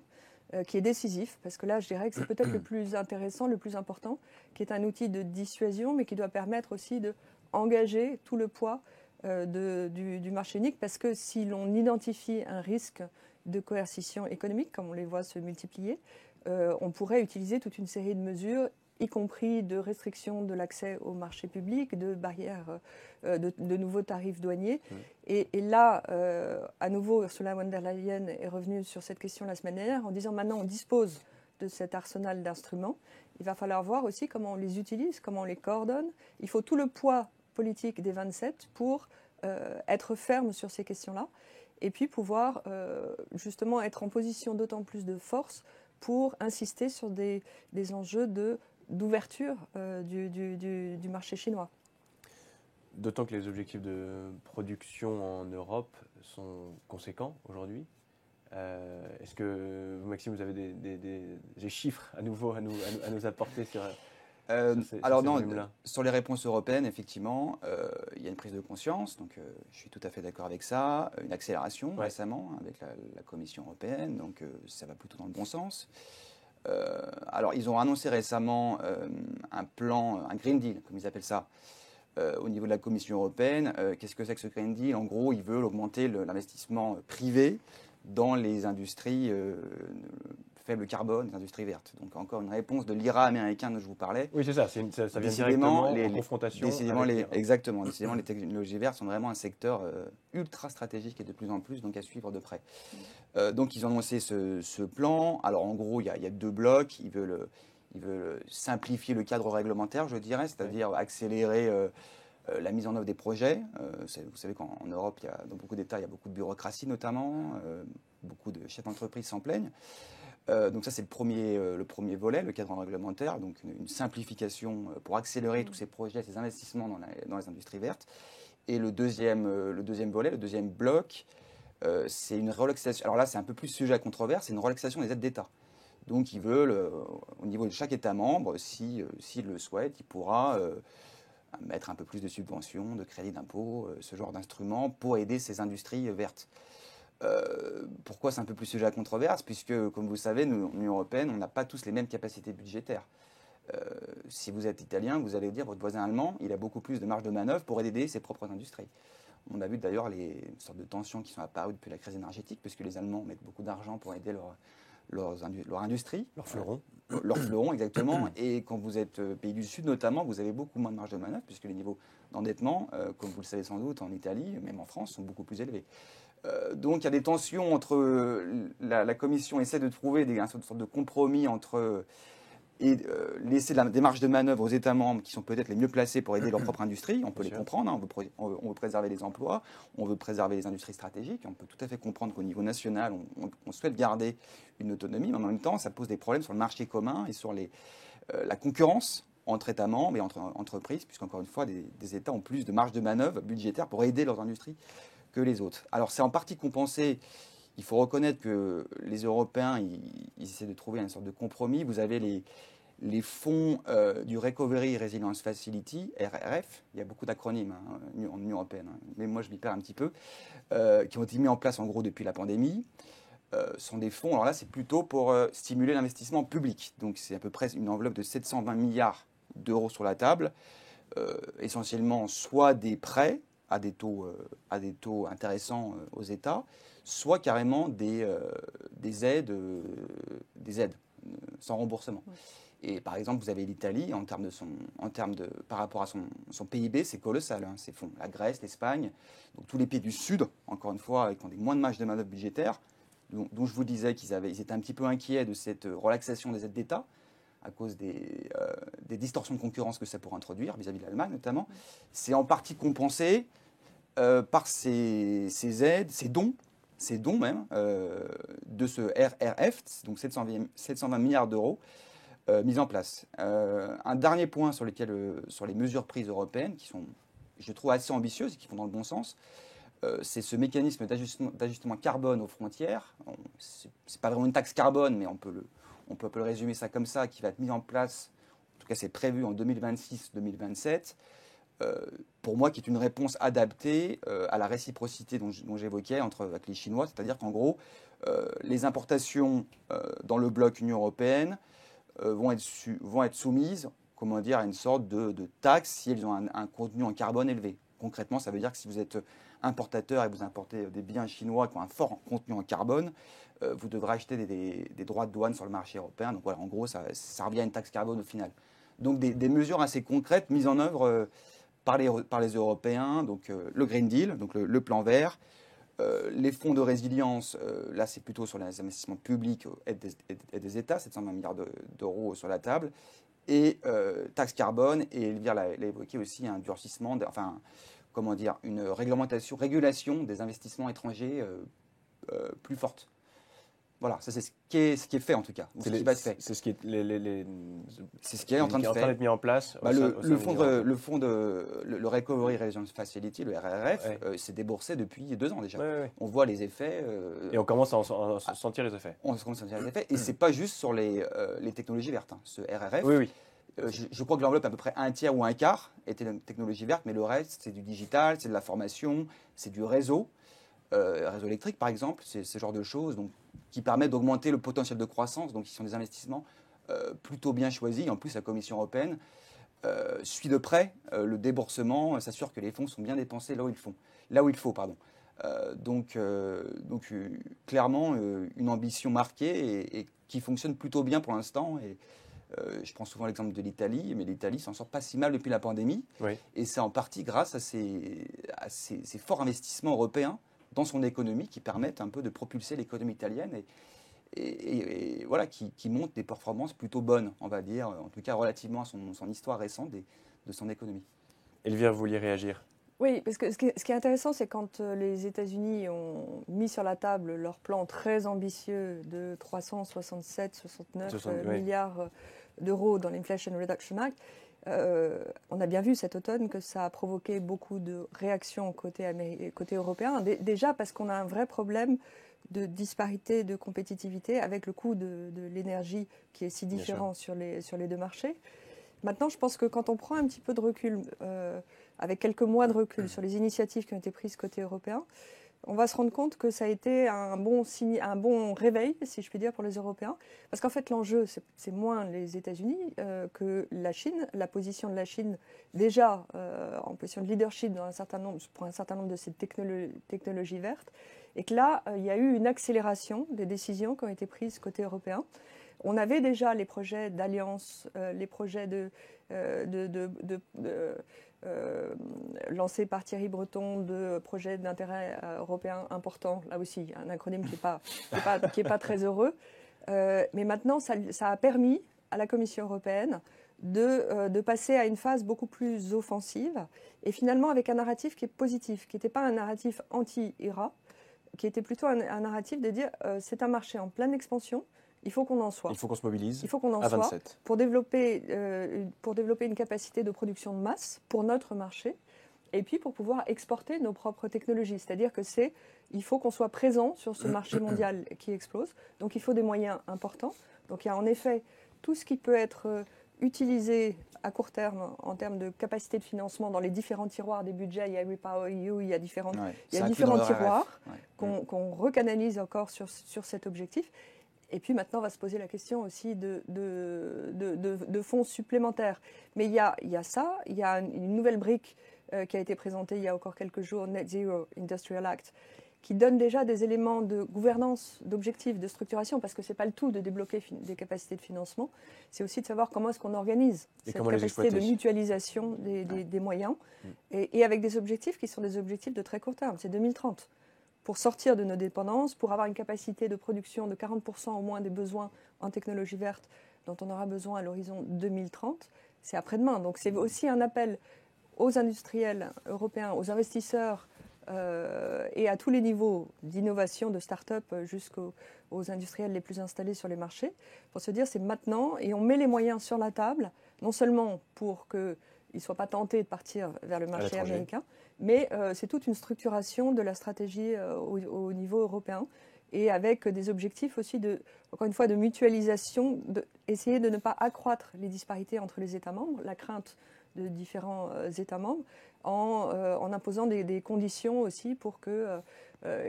qui est décisif, parce que là, je dirais que c'est peut-être le plus intéressant, le plus important, qui est un outil de dissuasion, mais qui doit permettre aussi d'engager tout le poids du marché unique, parce que si l'on identifie un risque de coercition économique, comme on les voit se multiplier, on pourrait utiliser toute une série de mesures, y compris de restrictions de l'accès au marché public, de barrières, de nouveaux tarifs douaniers. Et là, à nouveau, Ursula von der Leyen est revenue sur cette question la semaine dernière en disant maintenant on dispose de cet arsenal d'instruments. Il va falloir voir aussi comment on les utilise, comment on les coordonne. Il faut tout le poids politique des 27 pour être ferme sur ces questions-là et puis pouvoir justement être en position d'autant plus de force pour insister sur des enjeux d'ouverture du marché chinois. d'autant que les objectifs de production en Europe sont conséquents aujourd'hui. Est-ce que vous, Maxime, vous avez des chiffres à nouveau à nous apporter sur alors ces non, volumes-là? sur les réponses européennes, effectivement, il y a une prise de conscience, donc je suis tout à fait d'accord avec ça, une accélération récemment avec la Commission européenne, donc ça va plutôt dans le bon sens. Alors ils ont annoncé récemment un plan, un Green Deal, comme ils appellent ça, au niveau de la Commission européenne. Qu'est-ce que c'est que ce Green Deal? En gros, ils veulent augmenter l'investissement privé dans les industries faible carbone, les industries vertes. Donc encore une réponse de l'IRA américain dont je vous parlais. Oui, c'est ça, ça vient directement en confrontation avec l'IRA. Exactement, décidément, les technologies vertes sont vraiment un secteur ultra stratégique et de plus en plus, donc à suivre de près. Donc ils ont annoncé ce plan. Alors en gros, il y a deux blocs. Ils veulent simplifier le cadre réglementaire, je dirais, c'est-à-dire accélérer la mise en œuvre des projets. Vous savez qu'en Europe, dans beaucoup d'États, il y a beaucoup de bureaucratie notamment. Beaucoup de chefs d'entreprise s'en plaignent. Donc ça, c'est le premier volet, le cadre réglementaire, donc une simplification pour accélérer tous ces projets, ces investissements dans les industries vertes. Et le deuxième volet, le deuxième bloc, c'est une relaxation. Alors là, c'est un peu plus sujet à controverse, c'est une relaxation des aides d'État. Donc ils veulent, au niveau de chaque État membre, s'il le souhaite, il pourra mettre un peu plus de subventions, de crédits d'impôt, ce genre d'instruments pour aider ces industries vertes. Pourquoi c'est un peu plus sujet à controverse? Puisque, comme vous le savez, nous, l'Union européenne, on n'a pas tous les mêmes capacités budgétaires. Si vous êtes italien, vous allez dire votre voisin allemand, il a beaucoup plus de marge de manœuvre pour aider ses propres industries. On a vu d'ailleurs les sortes de tensions qui sont apparues depuis la crise énergétique, puisque les Allemands mettent beaucoup d'argent pour aider leur industrie. Leurs fleurons. Leurs fleurons, exactement. Et quand vous êtes pays du Sud notamment, vous avez beaucoup moins de marge de manœuvre, puisque les niveaux d'endettement, comme vous le savez sans doute, en Italie, même en France, sont beaucoup plus élevés. Donc il y a des tensions entre... La Commission essaie de trouver une sorte de compromis entre... laisser des marges de manœuvre aux États membres qui sont peut-être les mieux placés pour aider leur propre industrie. On peut les comprendre, hein. On veut préserver les emplois, on veut préserver les industries stratégiques. On peut tout à fait comprendre qu'au niveau national, on souhaite garder une autonomie, mais en même temps, ça pose des problèmes sur le marché commun et sur la concurrence entre États membres et entre entreprises, puisqu'encore une fois, des États ont plus de marge de manœuvre budgétaire pour aider leurs industries que les autres. Alors c'est en partie compensé. Il faut reconnaître que les Européens, ils essaient de trouver une sorte de compromis. Vous avez les fonds du Recovery Resilience Facility, RRF, il y a beaucoup d'acronymes en Union européenne, hein, mais moi je m'y perds un petit peu, qui ont été mis en place en gros depuis la pandémie. Sont des fonds, alors là c'est plutôt pour stimuler l'investissement public. Donc c'est à peu près une enveloppe de 720 milliards d'euros sur la table, essentiellement soit des prêts à des taux intéressants aux États, soit carrément des aides sans remboursement. Ouais. Et par exemple, vous avez l'Italie, par rapport à son PIB, c'est colossal, hein, ces fonds. La Grèce, l'Espagne, donc tous les pays du Sud, encore une fois, qui ont des moins de marge de manœuvre budgétaire, dont je vous disais qu'ils étaient un petit peu inquiets de cette relaxation des aides d'État, à cause des distorsions de concurrence que ça pourrait introduire, vis-à-vis de l'Allemagne notamment. C'est en partie compensé par ces aides, ces dons même, de ce RRF, donc 720 milliards d'euros, mis en place. Un dernier point sur les mesures prises européennes, qui sont, je trouve, assez ambitieuses et qui vont dans le bon sens, c'est ce mécanisme d'ajustement carbone aux frontières. C'est pas vraiment une taxe carbone, mais on peut le résumer ça comme ça, qui va être mis en place, en tout cas c'est prévu en 2026-2027, pour moi qui est une réponse adaptée à la réciprocité dont j'évoquais avec les Chinois, c'est-à-dire qu'en gros, les importations dans le bloc Union européenne vont être soumises, comment dire, à une sorte de taxe si elles ont un contenu en carbone élevé. Concrètement, ça veut dire que si vous êtes importateur et vous importez des biens chinois qui ont un fort contenu en carbone, vous devrez acheter des droits de douane sur le marché européen. Donc voilà, en gros, ça revient à une taxe carbone au final. Donc des mesures assez concrètes mises en œuvre par les Européens, donc le Green Deal, donc le plan vert, les fonds de résilience, là c'est plutôt sur les investissements publics et des États, 720 milliards d'euros sur la table, et taxe carbone, et Elvire l'a évoqué aussi, un durcissement, une régulation des investissements étrangers plus forte. Voilà, ça c'est ce qui est fait en tout cas, ou ce qui va être fait. C'est ce qui est C'est ce qui est en train d'être mis en place. Le Recovery Resilience Facility, le RRF, s'est déboursé depuis 2 ans déjà. On voit les effets. Et on commence à en sentir les effets. On commence à sentir les effets. Et c'est pas juste sur les technologies vertes. Hein. Ce RRF, je crois que l'enveloppe, à peu près 1/3 ou 1/4 était de technologie verte, mais le reste, c'est du digital, c'est de la formation, c'est du réseau. Réseau électrique, par exemple, c'est ce genre de choses donc, qui permettent d'augmenter le potentiel de croissance. Donc, ce sont des investissements plutôt bien choisis. En plus, la Commission européenne suit de près le déboursement, s'assure que les fonds sont bien dépensés là où il faut. Donc, clairement, une ambition marquée et qui fonctionne plutôt bien pour l'instant. Et je prends souvent l'exemple de l'Italie, mais l'Italie s'en sort pas si mal depuis la pandémie. Et c'est en partie grâce à ces forts investissements européens dans son économie qui permettent un peu de propulser l'économie italienne et voilà, qui montre des performances plutôt bonnes, on va dire, en tout cas relativement à son histoire récente de son économie. Elvire, vous vouliez réagir? Oui, parce que ce qui est intéressant, c'est quand les États-Unis ont mis sur la table leur plan très ambitieux de 367-69 milliards d'euros dans l'Inflation Reduction Act, on a bien vu cet automne que ça a provoqué beaucoup de réactions côté européen. Déjà parce qu'on a un vrai problème de disparité de compétitivité avec le coût de l'énergie qui est si différent sur les 2 marchés. Maintenant, je pense que quand on prend un petit peu de recul, avec quelques mois de recul sur les initiatives qui ont été prises côté européen, on va se rendre compte que ça a été un bon réveil, si je puis dire, pour les Européens. Parce qu'en fait, l'enjeu, c'est moins les États-Unis que la Chine. La position de la Chine, déjà en position de leadership pour un certain nombre de ces technologies vertes. Et que là, il y a eu une accélération des décisions qui ont été prises côté européen. On avait déjà les projets d'alliance, les projets lancé par Thierry Breton de projets d'intérêt européen importants, là aussi, un acronyme qui est pas très heureux. Mais maintenant, ça a permis à la Commission européenne de passer à une phase beaucoup plus offensive et finalement avec un narratif qui est positif, qui n'était pas un narratif anti-IRA, qui était plutôt un narratif de dire c'est un marché en pleine expansion. Il faut qu'on en soit. Il faut qu'on se mobilise. Il faut qu'on en soit pour développer une capacité de production de masse pour notre marché et puis pour pouvoir exporter nos propres technologies. C'est-à-dire que il faut qu'on soit présent sur ce marché mondial qui explose. Donc il faut des moyens importants. Donc il y a en effet tout ce qui peut être utilisé à court terme en termes de capacité de financement dans les différents tiroirs des budgets. Il y a REPowerEU, il y a différents tiroirs qu'on recanalise encore sur cet objectif. Et puis maintenant, on va se poser la question aussi de fonds supplémentaires. Mais il y a ça, il y a une nouvelle brique qui a été présentée il y a encore quelques jours, Net Zero Industrial Act, qui donne déjà des éléments de gouvernance, d'objectifs, de structuration, parce que ce n'est pas le tout de débloquer des capacités de financement, c'est aussi de savoir comment est-ce qu'on organise cette capacité de mutualisation des moyens, et avec des objectifs qui sont des objectifs de très court terme, c'est 2030. Pour sortir de nos dépendances, pour avoir une capacité de production de 40% au moins des besoins en technologie verte dont on aura besoin à l'horizon 2030, c'est après-demain. Donc c'est aussi un appel aux industriels européens, aux investisseurs et à tous les niveaux d'innovation, de start-up jusqu'aux industriels les plus installés sur les marchés, pour se dire c'est maintenant et on met les moyens sur la table, non seulement pour qu'ils ne soient pas tentés de partir vers le marché américain, mais c'est toute une structuration de la stratégie au niveau européen et avec des objectifs aussi, encore une fois, de mutualisation, essayer de ne pas accroître les disparités entre les États membres, la crainte de différents États membres, en imposant des conditions aussi pour qu'il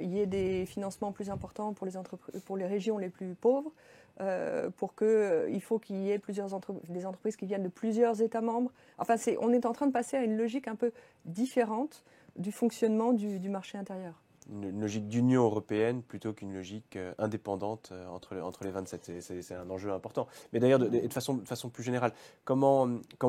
y ait des financements plus importants pour les régions les plus pauvres, il faut qu'il y ait des entreprises qui viennent de plusieurs États membres. Enfin, on est en train de passer à une logique un peu différente du fonctionnement du marché intérieur. Une logique d'Union européenne plutôt qu'une logique indépendante entre les 27. C'est un enjeu important. Mais d'ailleurs, de façon plus générale, comment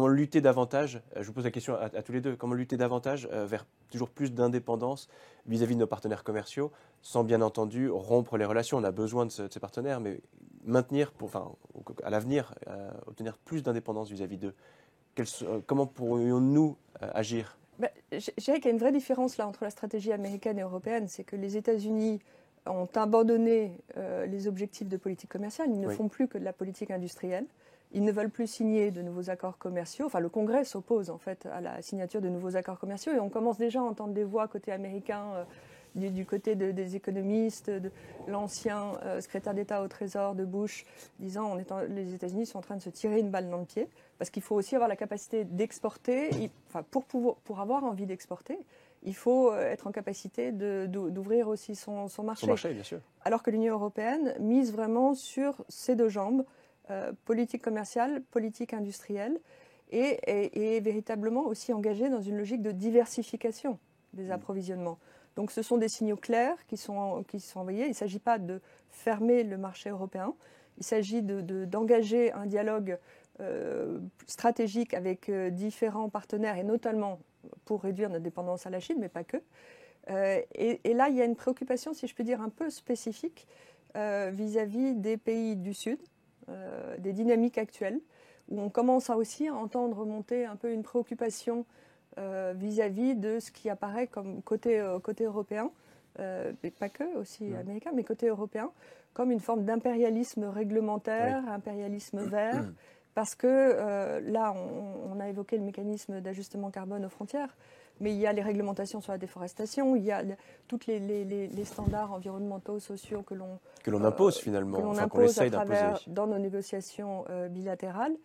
lutter davantage, je vous pose la question à tous les deux, comment lutter davantage vers toujours plus d'indépendance vis-à-vis de nos partenaires commerciaux, sans bien entendu rompre les relations. On a besoin de ces partenaires, mais maintenir, à l'avenir, obtenir plus d'indépendance vis-à-vis d'eux. Comment pourrions-nous agir ? Je dirais qu'il y a une vraie différence là entre la stratégie américaine et européenne, c'est que les États-Unis ont abandonné les objectifs de politique commerciale. Ils ne Oui. font plus que de la politique industrielle. Ils ne veulent plus signer de nouveaux accords commerciaux. Enfin, le Congrès s'oppose en fait à la signature de nouveaux accords commerciaux. Et on commence déjà à entendre des voix côté américain, du côté des économistes, de l'ancien secrétaire d'État au Trésor de Bush, disant les États-Unis sont en train de se tirer une balle dans le pied. Parce qu'il faut aussi avoir la capacité d'exporter. Enfin, pour avoir envie d'exporter, il faut être en capacité d'ouvrir aussi son marché. Son marché, bien sûr. Alors que l'Union européenne mise vraiment sur ces deux jambes, politique commerciale, politique industrielle, et est véritablement aussi engagée dans une logique de diversification des approvisionnements. Donc ce sont des signaux clairs qui sont envoyés. Il ne s'agit pas de fermer le marché européen, il s'agit d'engager un dialogue stratégique avec différents partenaires, et notamment pour réduire notre dépendance à la Chine, mais pas que. Et là, il y a une préoccupation, si je peux dire, un peu spécifique vis-à-vis des pays du Sud, des dynamiques actuelles, où on commence aussi à entendre monter un peu une préoccupation vis-à-vis de ce qui apparaît comme côté européen, mais pas que, aussi américain, mais côté européen, comme une forme d'impérialisme réglementaire, impérialisme vert, parce que là, on a évoqué le mécanisme d'ajustement carbone aux frontières, mais il y a les réglementations sur la déforestation, il y a tous les standards environnementaux, sociaux que l'on impose finalement, que l'on enfin, qu'on impose essaye à travers d'imposer. dans nos négociations bilatérales,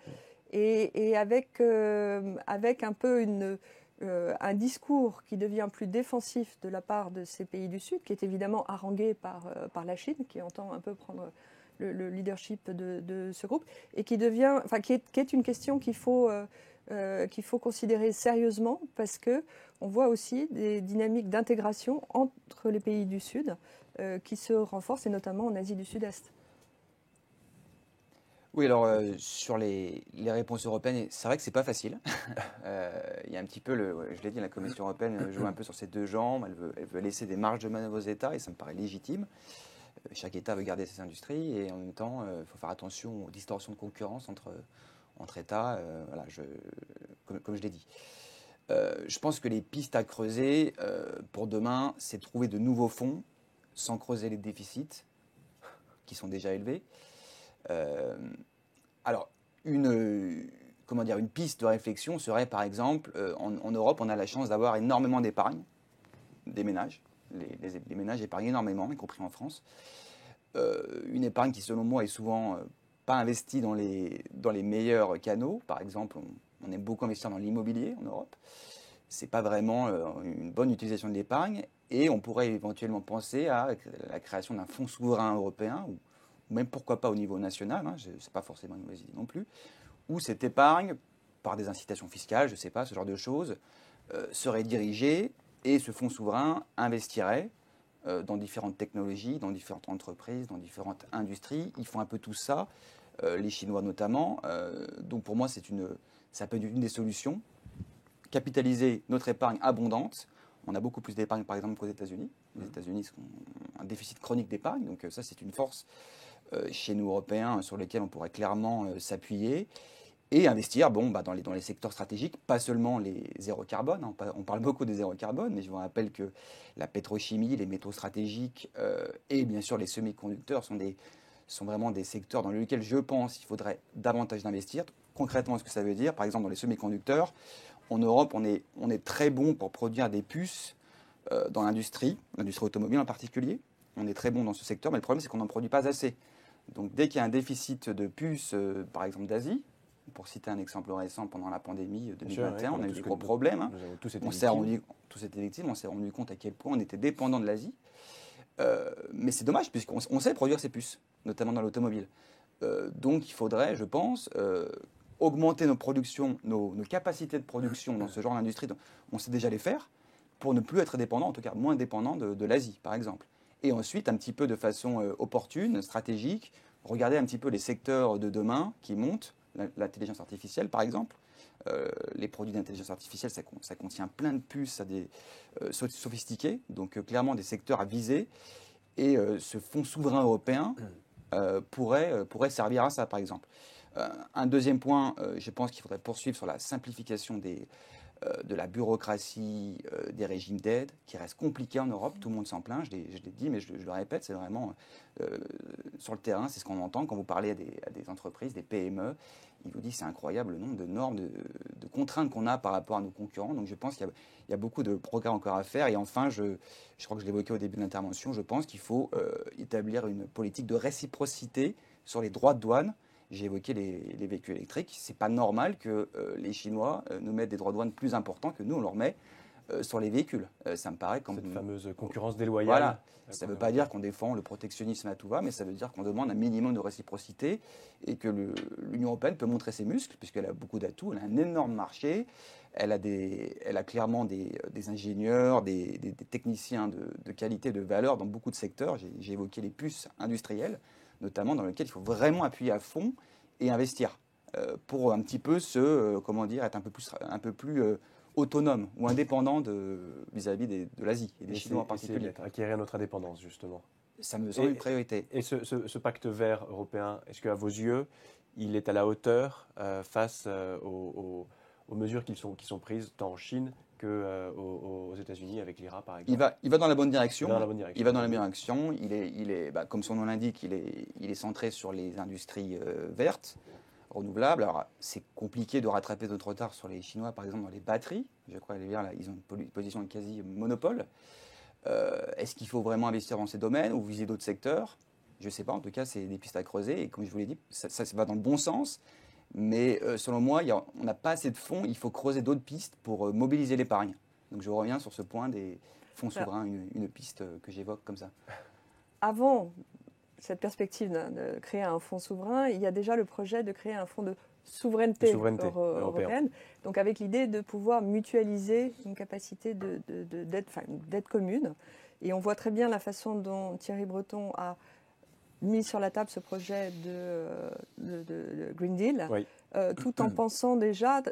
et avec un peu un discours qui devient plus défensif de la part de ces pays du Sud, qui est évidemment harangué par la Chine, qui entend un peu prendre le leadership de ce groupe, et qui est une question qu'il faut considérer sérieusement, parce qu'on voit aussi des dynamiques d'intégration entre les pays du Sud qui se renforcent, et notamment en Asie du Sud-Est. Oui, alors sur les réponses européennes, c'est vrai que c'est pas facile. Il y a un petit peu, je l'ai dit, la Commission européenne joue un peu sur ses deux jambes, elle veut laisser des marges de manœuvre aux États, et ça me paraît légitime. Chaque État veut garder ses industries, et en même temps, il faut faire attention aux distorsions de concurrence entre États, voilà, comme je l'ai dit. Je pense que les pistes à creuser pour demain, c'est trouver de nouveaux fonds sans creuser les déficits qui sont déjà élevés. Alors, une piste de réflexion serait, par exemple, en Europe, on a la chance d'avoir énormément d'épargne des ménages. Les ménages épargnent énormément, y compris en France. Une épargne qui, selon moi, est souvent pas investie dans les meilleurs canaux. Par exemple, on aime beaucoup investir dans l'immobilier en Europe. Ce n'est pas vraiment une bonne utilisation de l'épargne. Et on pourrait éventuellement penser à la création d'un fonds souverain européen, ou même pourquoi pas au niveau national, ce n'est pas forcément une mauvaise idée non plus, où cette épargne, par des incitations fiscales, je ne sais pas, ce genre de choses, serait dirigée, et ce fonds souverain investirait dans différentes technologies, dans différentes entreprises, dans différentes industries. Ils font un peu tout ça, les Chinois notamment. Donc pour moi, ça peut être une des solutions. Capitaliser notre épargne abondante. On a beaucoup plus d'épargne, par exemple, qu'aux États-Unis. Les États-Unis ont un déficit chronique d'épargne, donc ça, c'est une force chez nous, Européens, sur lesquels on pourrait clairement s'appuyer. Et investir dans les secteurs stratégiques, pas seulement les zéro carbone. On parle beaucoup des zéro carbone, mais je vous rappelle que la pétrochimie, les métaux stratégiques et bien sûr les semi-conducteurs sont vraiment des secteurs dans lesquels je pense qu'il faudrait davantage d'investir. Concrètement, ce que ça veut dire, par exemple dans les semi-conducteurs, en Europe, on est très bon pour produire des puces dans l'industrie automobile en particulier. On est très bon dans ce secteur, mais le problème c'est qu'on n'en produit pas assez. Donc dès qu'il y a un déficit de puces, par exemple d'Asie, pour citer un exemple récent, pendant la pandémie 2021, on a eu des gros problèmes. On s'est rendu compte à quel point on était dépendant de l'Asie. Mais c'est dommage, puisqu'on sait produire ces puces, notamment dans l'automobile. Donc il faudrait, je pense, augmenter nos productions, nos capacités de production dans ce genre d'industrie. On sait déjà les faire, pour ne plus être dépendant, en tout cas moins dépendant de l'Asie, par exemple. Et ensuite, un petit peu de façon opportune, stratégique, regarder un petit peu les secteurs de demain qui montent. L'intelligence artificielle, par exemple. Les produits d'intelligence artificielle, ça contient plein de puces sophistiquées, donc clairement des secteurs à viser. Et ce fonds souverain européen pourrait servir à ça, par exemple. Un deuxième point, je pense qu'il faudrait poursuivre sur la simplification de la bureaucratie, des régimes d'aide qui restent compliqués en Europe. Tout le monde s'en plaint, je l'ai dit, mais je le répète, c'est vraiment sur le terrain, c'est ce qu'on entend quand vous parlez à des entreprises, des PME. Ils vous disent que c'est incroyable le nombre de normes, de contraintes qu'on a par rapport à nos concurrents. Donc je pense qu'il y a beaucoup de progrès encore à faire. Et enfin, je crois que je l'évoquais au début de l'intervention, je pense qu'il faut établir une politique de réciprocité sur les droits de douane. J'ai évoqué les véhicules électriques. Ce n'est pas normal que les Chinois nous mettent des droits de douane plus importants que nous, on leur met sur les véhicules. Ça me paraît comme... Cette fameuse concurrence déloyale. Voilà. Ça ne veut pas dire qu'on défend le protectionnisme à tout va, mais ça veut dire qu'on demande un minimum de réciprocité et que l'Union européenne peut montrer ses muscles, puisqu'elle a beaucoup d'atouts, elle a un énorme marché, elle a clairement des ingénieurs, des techniciens de qualité, de valeur dans beaucoup de secteurs. J'ai évoqué les puces industrielles, notamment dans lesquelles il faut vraiment appuyer à fond et investir pour un petit peu être un peu plus autonome ou indépendant vis-à-vis de l'Asie et des Chinois en particulier. Acquérir notre indépendance, justement. Ça me semble une priorité. Et ce pacte vert européen, est-ce qu'à vos yeux, il est à la hauteur face aux mesures qui sont prises tant en Chine qu'aux États-Unis avec l'IRA, par exemple? Il va dans la bonne direction. Il va dans la bonne direction. Il est comme son nom l'indique, il est centré sur les industries vertes, renouvelables. Alors, c'est compliqué de rattraper notre retard sur les Chinois, par exemple, dans les batteries. Je crois qu'ils ont une position de quasi-monopole. Est-ce qu'il faut vraiment investir dans ces domaines ou viser d'autres secteurs? Je ne sais pas. En tout cas, c'est des pistes à creuser. Et comme je vous l'ai dit, ça va dans le bon sens. Mais selon moi, on n'a pas assez de fonds. Il faut creuser d'autres pistes pour mobiliser l'épargne. Donc, je reviens sur ce point des fonds souverains, une piste que j'évoque comme ça. Avant cette perspective de créer un fonds souverain, il y a déjà le projet de créer un fonds de souveraineté européenne, donc avec l'idée de pouvoir mutualiser une capacité d'aide commune. Et on voit très bien la façon dont Thierry Breton a mis sur la table ce projet de Green Deal, oui. Tout en pensant déjà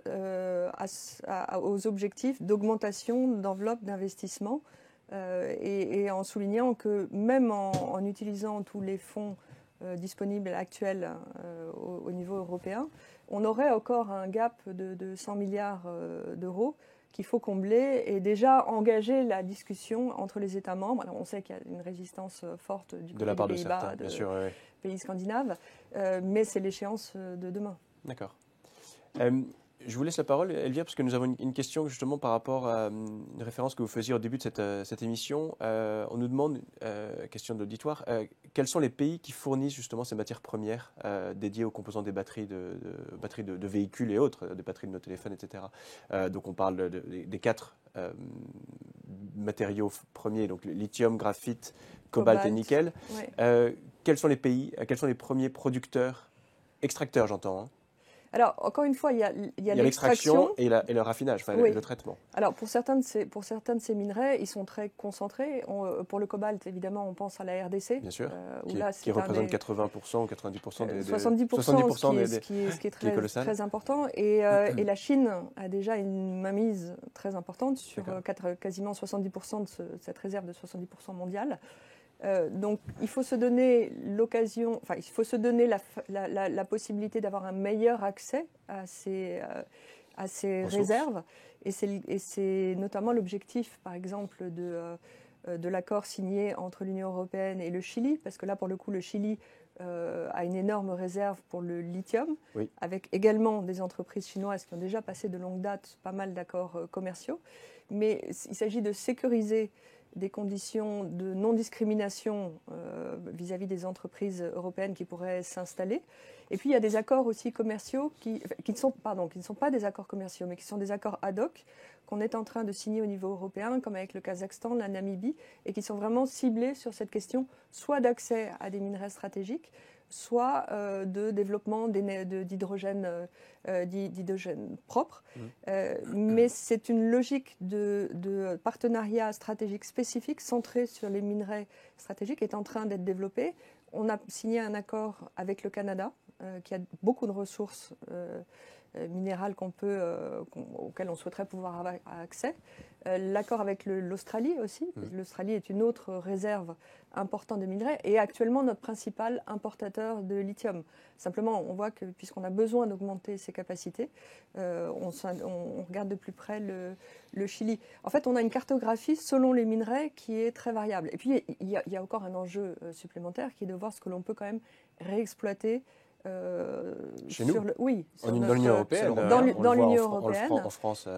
aux objectifs d'augmentation d'enveloppe d'investissement. Et en soulignant que même en utilisant tous les fonds disponibles actuels au niveau européen, on aurait encore un gap de 100 milliards d'euros qu'il faut combler et déjà engager la discussion entre les États membres. Alors on sait qu'il y a une résistance forte du côté des Pays-Bas, des pays scandinaves, mais c'est l'échéance de demain. D'accord. Je vous laisse la parole, Elvire, parce que nous avons une question justement par rapport à une référence que vous faisiez au début de cette émission. On nous demande, question de l'auditoire, quels sont les pays qui fournissent justement ces matières premières dédiées aux composants des batteries de véhicules et autres, des batteries de nos téléphones, etc. Donc on parle des 4 matériaux premiers, donc le lithium, graphite, cobalt et nickel. Ouais. Quels sont les pays, quels sont les premiers producteurs, extracteurs j'entends, hein? Alors, encore une fois, il y a l'extraction et le raffinage, oui. Le traitement. Alors, pour certains de ces minerais, ils sont très concentrés. Pour le cobalt, évidemment, on pense à la RDC. Bien sûr, qui représente 80% ou 90% des... 70%, ce qui est très important. Et la Chine a déjà une mainmise très importante sur quasiment 70% de cette réserve de 70% mondiale. Donc, il faut se donner l'occasion, il faut se donner la possibilité d'avoir un meilleur accès à ces réserves. Et c'est notamment l'objectif, par exemple, de l'accord signé entre l'Union européenne et le Chili, parce que là, pour le coup, le Chili a une énorme réserve pour le lithium, oui. Avec également des entreprises chinoises qui ont déjà passé de longue date pas mal d'accords commerciaux. Mais il s'agit de sécuriser des conditions de non-discrimination vis-à-vis des entreprises européennes qui pourraient s'installer. Et puis, il y a des accords aussi commerciaux qui ne sont pas des accords commerciaux, mais qui sont des accords ad hoc qu'on est en train de signer au niveau européen, comme avec le Kazakhstan, la Namibie, et qui sont vraiment ciblés sur cette question, soit d'accès à des minerais stratégiques, soit de développement d'hydrogène propre. Mais c'est une logique de partenariat stratégique spécifique centré sur les minerais stratégiques qui est en train d'être développé. On a signé un accord avec le Canada qui a beaucoup de ressources minérales auxquelles on souhaiterait pouvoir avoir accès. L'accord avec l'Australie aussi. L'Australie est une autre réserve importante de minerais et actuellement notre principal importateur de lithium. Simplement, on voit que puisqu'on a besoin d'augmenter ses capacités, on regarde de plus près le Chili. En fait, on a une cartographie selon les minerais qui est très variable. Et puis, il y a encore un enjeu supplémentaire qui est de voir ce que l'on peut quand même réexploiter. Chez nous, oui, dans l'Union européenne, dans l'Union européenne. En France,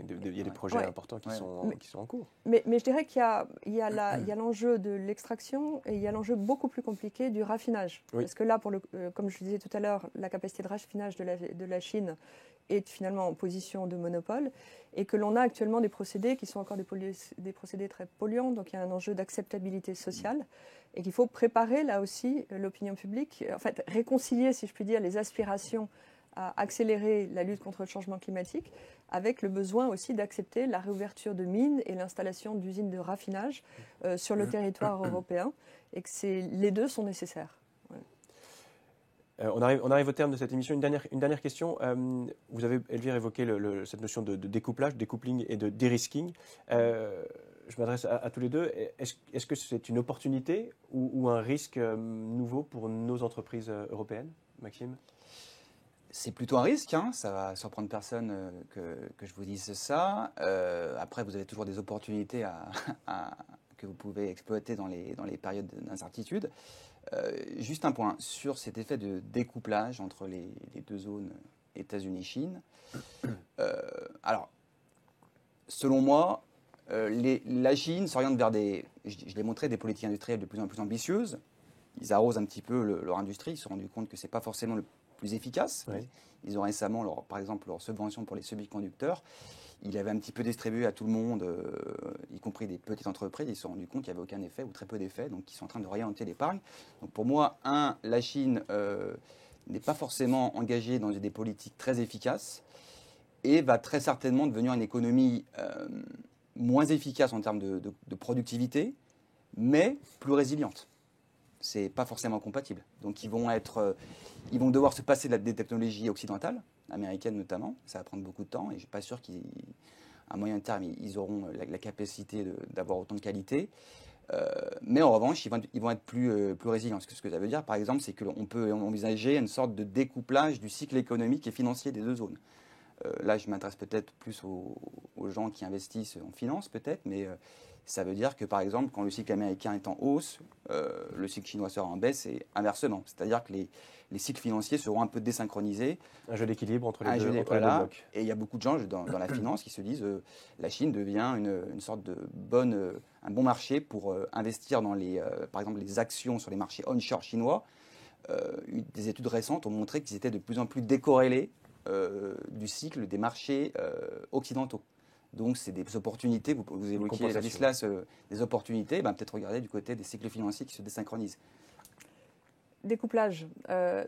il y a des projets importants qui sont en cours. Mais je dirais qu'il y a l'enjeu de l'extraction et il y a l'enjeu beaucoup plus compliqué du raffinage. Oui. Parce que là, comme je le disais tout à l'heure, la capacité de raffinage de la Chine est finalement en position de monopole et que l'on a actuellement des procédés qui sont encore des procédés très polluants. Donc il y a un enjeu d'acceptabilité sociale et qu'il faut préparer là aussi l'opinion publique, en fait réconcilier, si je puis dire, les aspirations à accélérer la lutte contre le changement climatique avec le besoin aussi d'accepter la réouverture de mines et l'installation d'usines de raffinage sur le territoire européen et que les deux sont nécessaires. On arrive au terme de cette émission. Une dernière question. Vous avez, Elvire, évoqué cette notion de découplage, découpling et de de-risking. Je m'adresse à tous les deux. Est-ce que c'est une opportunité ou un risque nouveau pour nos entreprises européennes, Maxime ? C'est plutôt un risque, hein. Ça va surprendre personne que je vous dise ça. Après, vous avez toujours des opportunités que vous pouvez exploiter dans les périodes d'incertitude. Juste un point sur cet effet de découplage entre les deux zones États-Unis-Chine. Alors, selon moi, la Chine s'oriente vers je l'ai montré, des politiques industrielles de plus en plus ambitieuses. Ils arrosent un petit peu leur industrie. Ils se sont rendus compte que ce n'est pas forcément le plus efficace. Oui. Ils ont récemment, par exemple, leur subvention pour les semi-conducteurs. Ils avaient un petit peu distribué à tout le monde, y compris des petites entreprises. Ils se sont rendus compte qu'il n'y avait aucun effet ou très peu d'effet. Donc, ils sont en train de réorienter l'épargne. Donc, pour moi, la Chine n'est pas forcément engagée dans des politiques très efficaces et va très certainement devenir une économie moins efficace en termes de productivité, mais plus résiliente. C'est pas forcément compatible. Donc ils vont devoir se passer des technologies occidentales, américaines notamment. Ça va prendre beaucoup de temps et je suis pas sûr qu'à moyen terme ils auront la capacité d'avoir autant de qualité. Mais en revanche, ils vont être plus résilients. Ce que ça veut dire, par exemple, c'est qu'on peut envisager une sorte de découplage du cycle économique et financier des deux zones. Là, je m'intéresse peut-être plus aux gens qui investissent en finance, peut-être, mais ça veut dire que, par exemple, quand le cycle américain est en hausse, le cycle chinois sera en baisse et inversement. C'est-à-dire que les cycles financiers seront un peu désynchronisés. Un jeu d'équilibre entre les deux blocs. Et il y a beaucoup de gens dans la finance qui se disent la Chine devient une sorte de un bon marché pour investir dans par exemple, les actions sur les marchés onshore chinois. Des études récentes ont montré qu'ils étaient de plus en plus décorrélés du cycle des marchés occidentaux. Donc, c'est des opportunités, vous évoquiez la Vislas, des opportunités, peut-être regarder du côté des cycles financiers qui se désynchronisent. Découplage.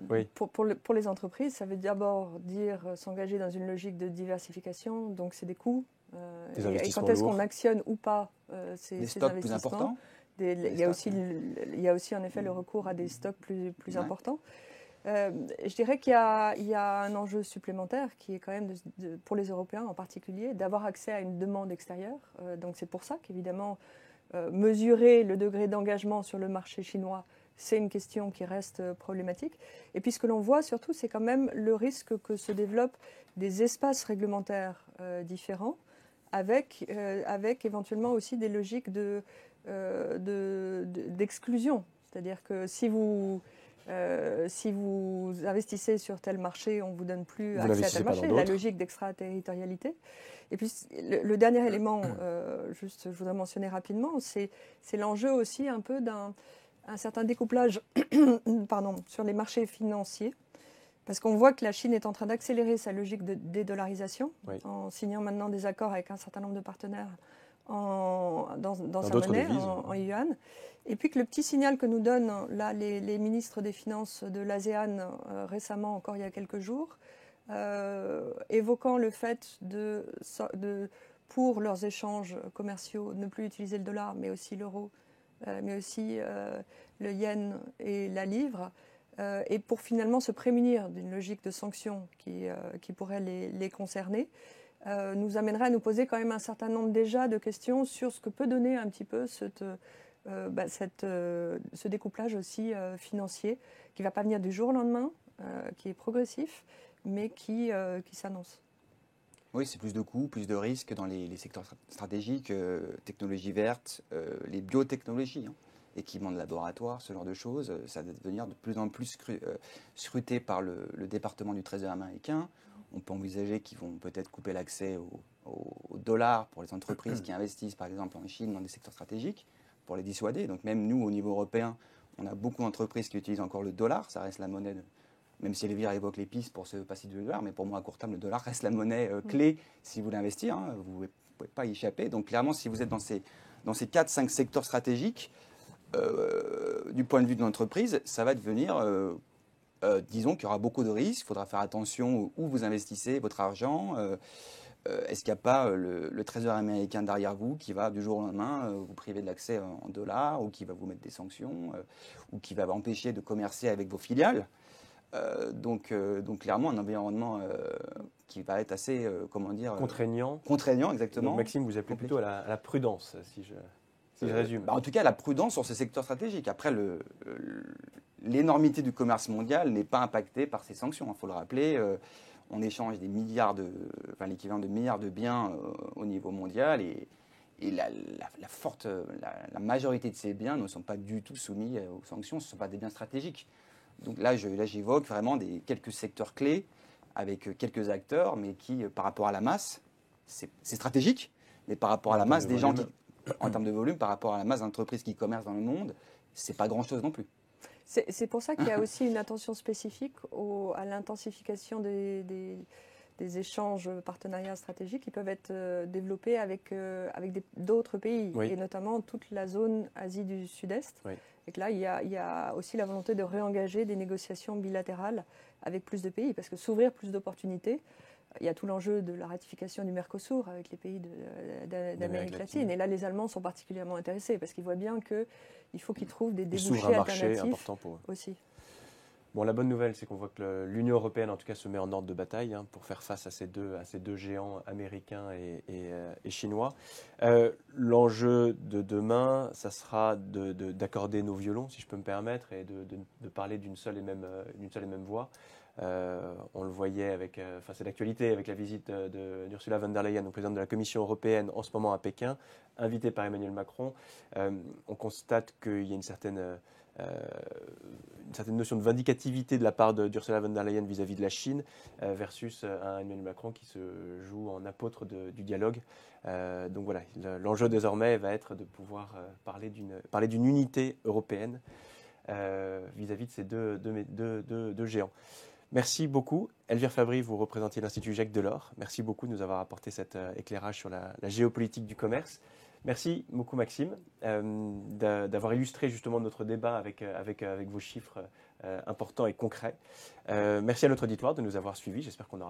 Oui. Pour les entreprises, ça veut d'abord dire s'engager dans une logique de diversification, donc c'est des coûts. Et quand est-ce qu'on actionne ou pas ces stocks investissements plus importants. Il y a aussi en effet le recours à des stocks plus importants. Je dirais qu'il y a un enjeu supplémentaire qui est quand même, pour les Européens en particulier, d'avoir accès à une demande extérieure. Donc c'est pour ça qu'évidemment, mesurer le degré d'engagement sur le marché chinois, c'est une question qui reste problématique. Et puis ce que l'on voit surtout, c'est quand même le risque que se développent des espaces réglementaires différents, avec éventuellement aussi des logiques d'exclusion. C'est-à-dire que si vous investissez sur tel marché, on ne vous donne plus accès à tel marché, la logique d'extraterritorialité. Et puis, le dernier élément, je voudrais mentionner rapidement, c'est l'enjeu aussi un peu d'un certain découplage sur les marchés financiers. Parce qu'on voit que la Chine est en train d'accélérer sa logique de dédollarisation, en signant maintenant des accords avec un certain nombre de partenaires dans sa monnaie, en yuan. Et puis que le petit signal que nous donnent là, les ministres des Finances de l'ASEAN récemment, encore il y a quelques jours, évoquant le fait pour leurs échanges commerciaux, ne plus utiliser le dollar, mais aussi l'euro, mais aussi le yen et la livre, et pour finalement se prémunir d'une logique de sanctions qui pourrait les concerner, nous amènerait à nous poser quand même un certain nombre déjà de questions sur ce que peut donner un petit peu ce découplage aussi financier qui ne va pas venir du jour au lendemain, qui est progressif, mais qui s'annonce. Oui, c'est plus de coûts, plus de risques dans les secteurs stratégiques, technologies vertes, les biotechnologies, équipements de laboratoire, ce genre de choses. Ça va devenir de plus en plus scruté par le département du Trésor américain. On peut envisager qu'ils vont peut-être couper l'accès au dollar pour les entreprises qui investissent, par exemple, en Chine, dans des secteurs stratégiques, pour les dissuader. Donc même nous, au niveau européen, on a beaucoup d'entreprises qui utilisent encore le dollar. Ça reste la monnaie même si Elvire évoque les pistes pour se passer du dollar, mais pour moi, à court terme, le dollar reste la monnaie clé si vous voulez investir. Vous ne pouvez pas y échapper. Donc, clairement, si vous êtes dans ces 4-5 secteurs stratégiques, du point de vue de l'entreprise, ça va devenir, disons qu'il y aura beaucoup de risques. Il faudra faire attention où vous investissez votre argent. Est-ce qu'il n'y a pas le Trésor américain derrière vous qui va, du jour au lendemain, vous priver de l'accès en dollars, ou qui va vous mettre des sanctions, ou qui va empêcher de commercer avec vos filiales? Donc clairement un environnement qui va être assez, contraignant. Contraignant, exactement. Donc, Maxime, vous appelez plutôt à la prudence, si je résume. En tout cas, la prudence sur ces secteurs stratégiques. Après, l'énormité du commerce mondial n'est pas impactée par ces sanctions. Il faut le rappeler, on échange des milliards l'équivalent de milliards de biens au niveau mondial et la majorité de ces biens ne sont pas du tout soumis aux sanctions. Ce ne sont pas des biens stratégiques. Donc là, j'évoque vraiment quelques secteurs clés avec quelques acteurs, mais qui, par rapport à la masse, c'est stratégique, mais par rapport à la masse des gens en termes de volume, par rapport à la masse d'entreprises qui commercent dans le monde, c'est pas grand-chose non plus. C'est pour ça qu'il y a aussi une attention spécifique à l'intensification des échanges, partenariats stratégiques qui peuvent être développés avec d'autres pays, et notamment toute la zone Asie du Sud-Est. Oui. Et que là, il y a aussi la volonté de réengager des négociations bilatérales avec plus de pays, parce que s'ouvrir plus d'opportunités, il y a tout l'enjeu de la ratification du Mercosur avec les pays d'Amérique latine. Et là, les Allemands sont particulièrement intéressés, parce qu'ils voient bien qu'il faut qu'ils trouvent des débouchés alternatifs important pour eux. Aussi. Bon, la bonne nouvelle, c'est qu'on voit que l'Union européenne, en tout cas, se met en ordre de bataille pour faire face à ces deux géants américains et chinois. L'enjeu de demain, ça sera d'accorder nos violons, si je peux me permettre, et de parler d'une seule et même voix. On le voyait c'est l'actualité avec la visite d'Ursula von der Leyen, présidente de la Commission européenne, en ce moment à Pékin, invitée par Emmanuel Macron. On constate qu'il y a une certaine notion de vindicativité de la part d'Ursula von der Leyen vis-à-vis de la Chine versus un Emmanuel Macron qui se joue en apôtre du dialogue. Donc voilà, l'enjeu désormais va être de pouvoir parler d'une unité européenne vis-à-vis de ces deux géants. Merci beaucoup. Elvire Fabry, vous représentez l'Institut Jacques Delors. Merci beaucoup de nous avoir apporté cet éclairage sur la géopolitique du commerce. Merci beaucoup Maxime d'avoir illustré justement notre débat avec vos chiffres importants et concrets. Merci à notre auditoire de nous avoir suivis. J'espère qu'on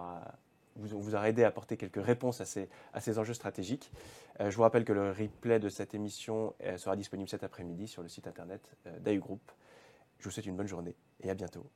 vous aura aidé à apporter quelques réponses à ces enjeux stratégiques. Je vous rappelle que le replay de cette émission sera disponible cet après-midi sur le site internet d'AU Group. Je vous souhaite une bonne journée et à bientôt.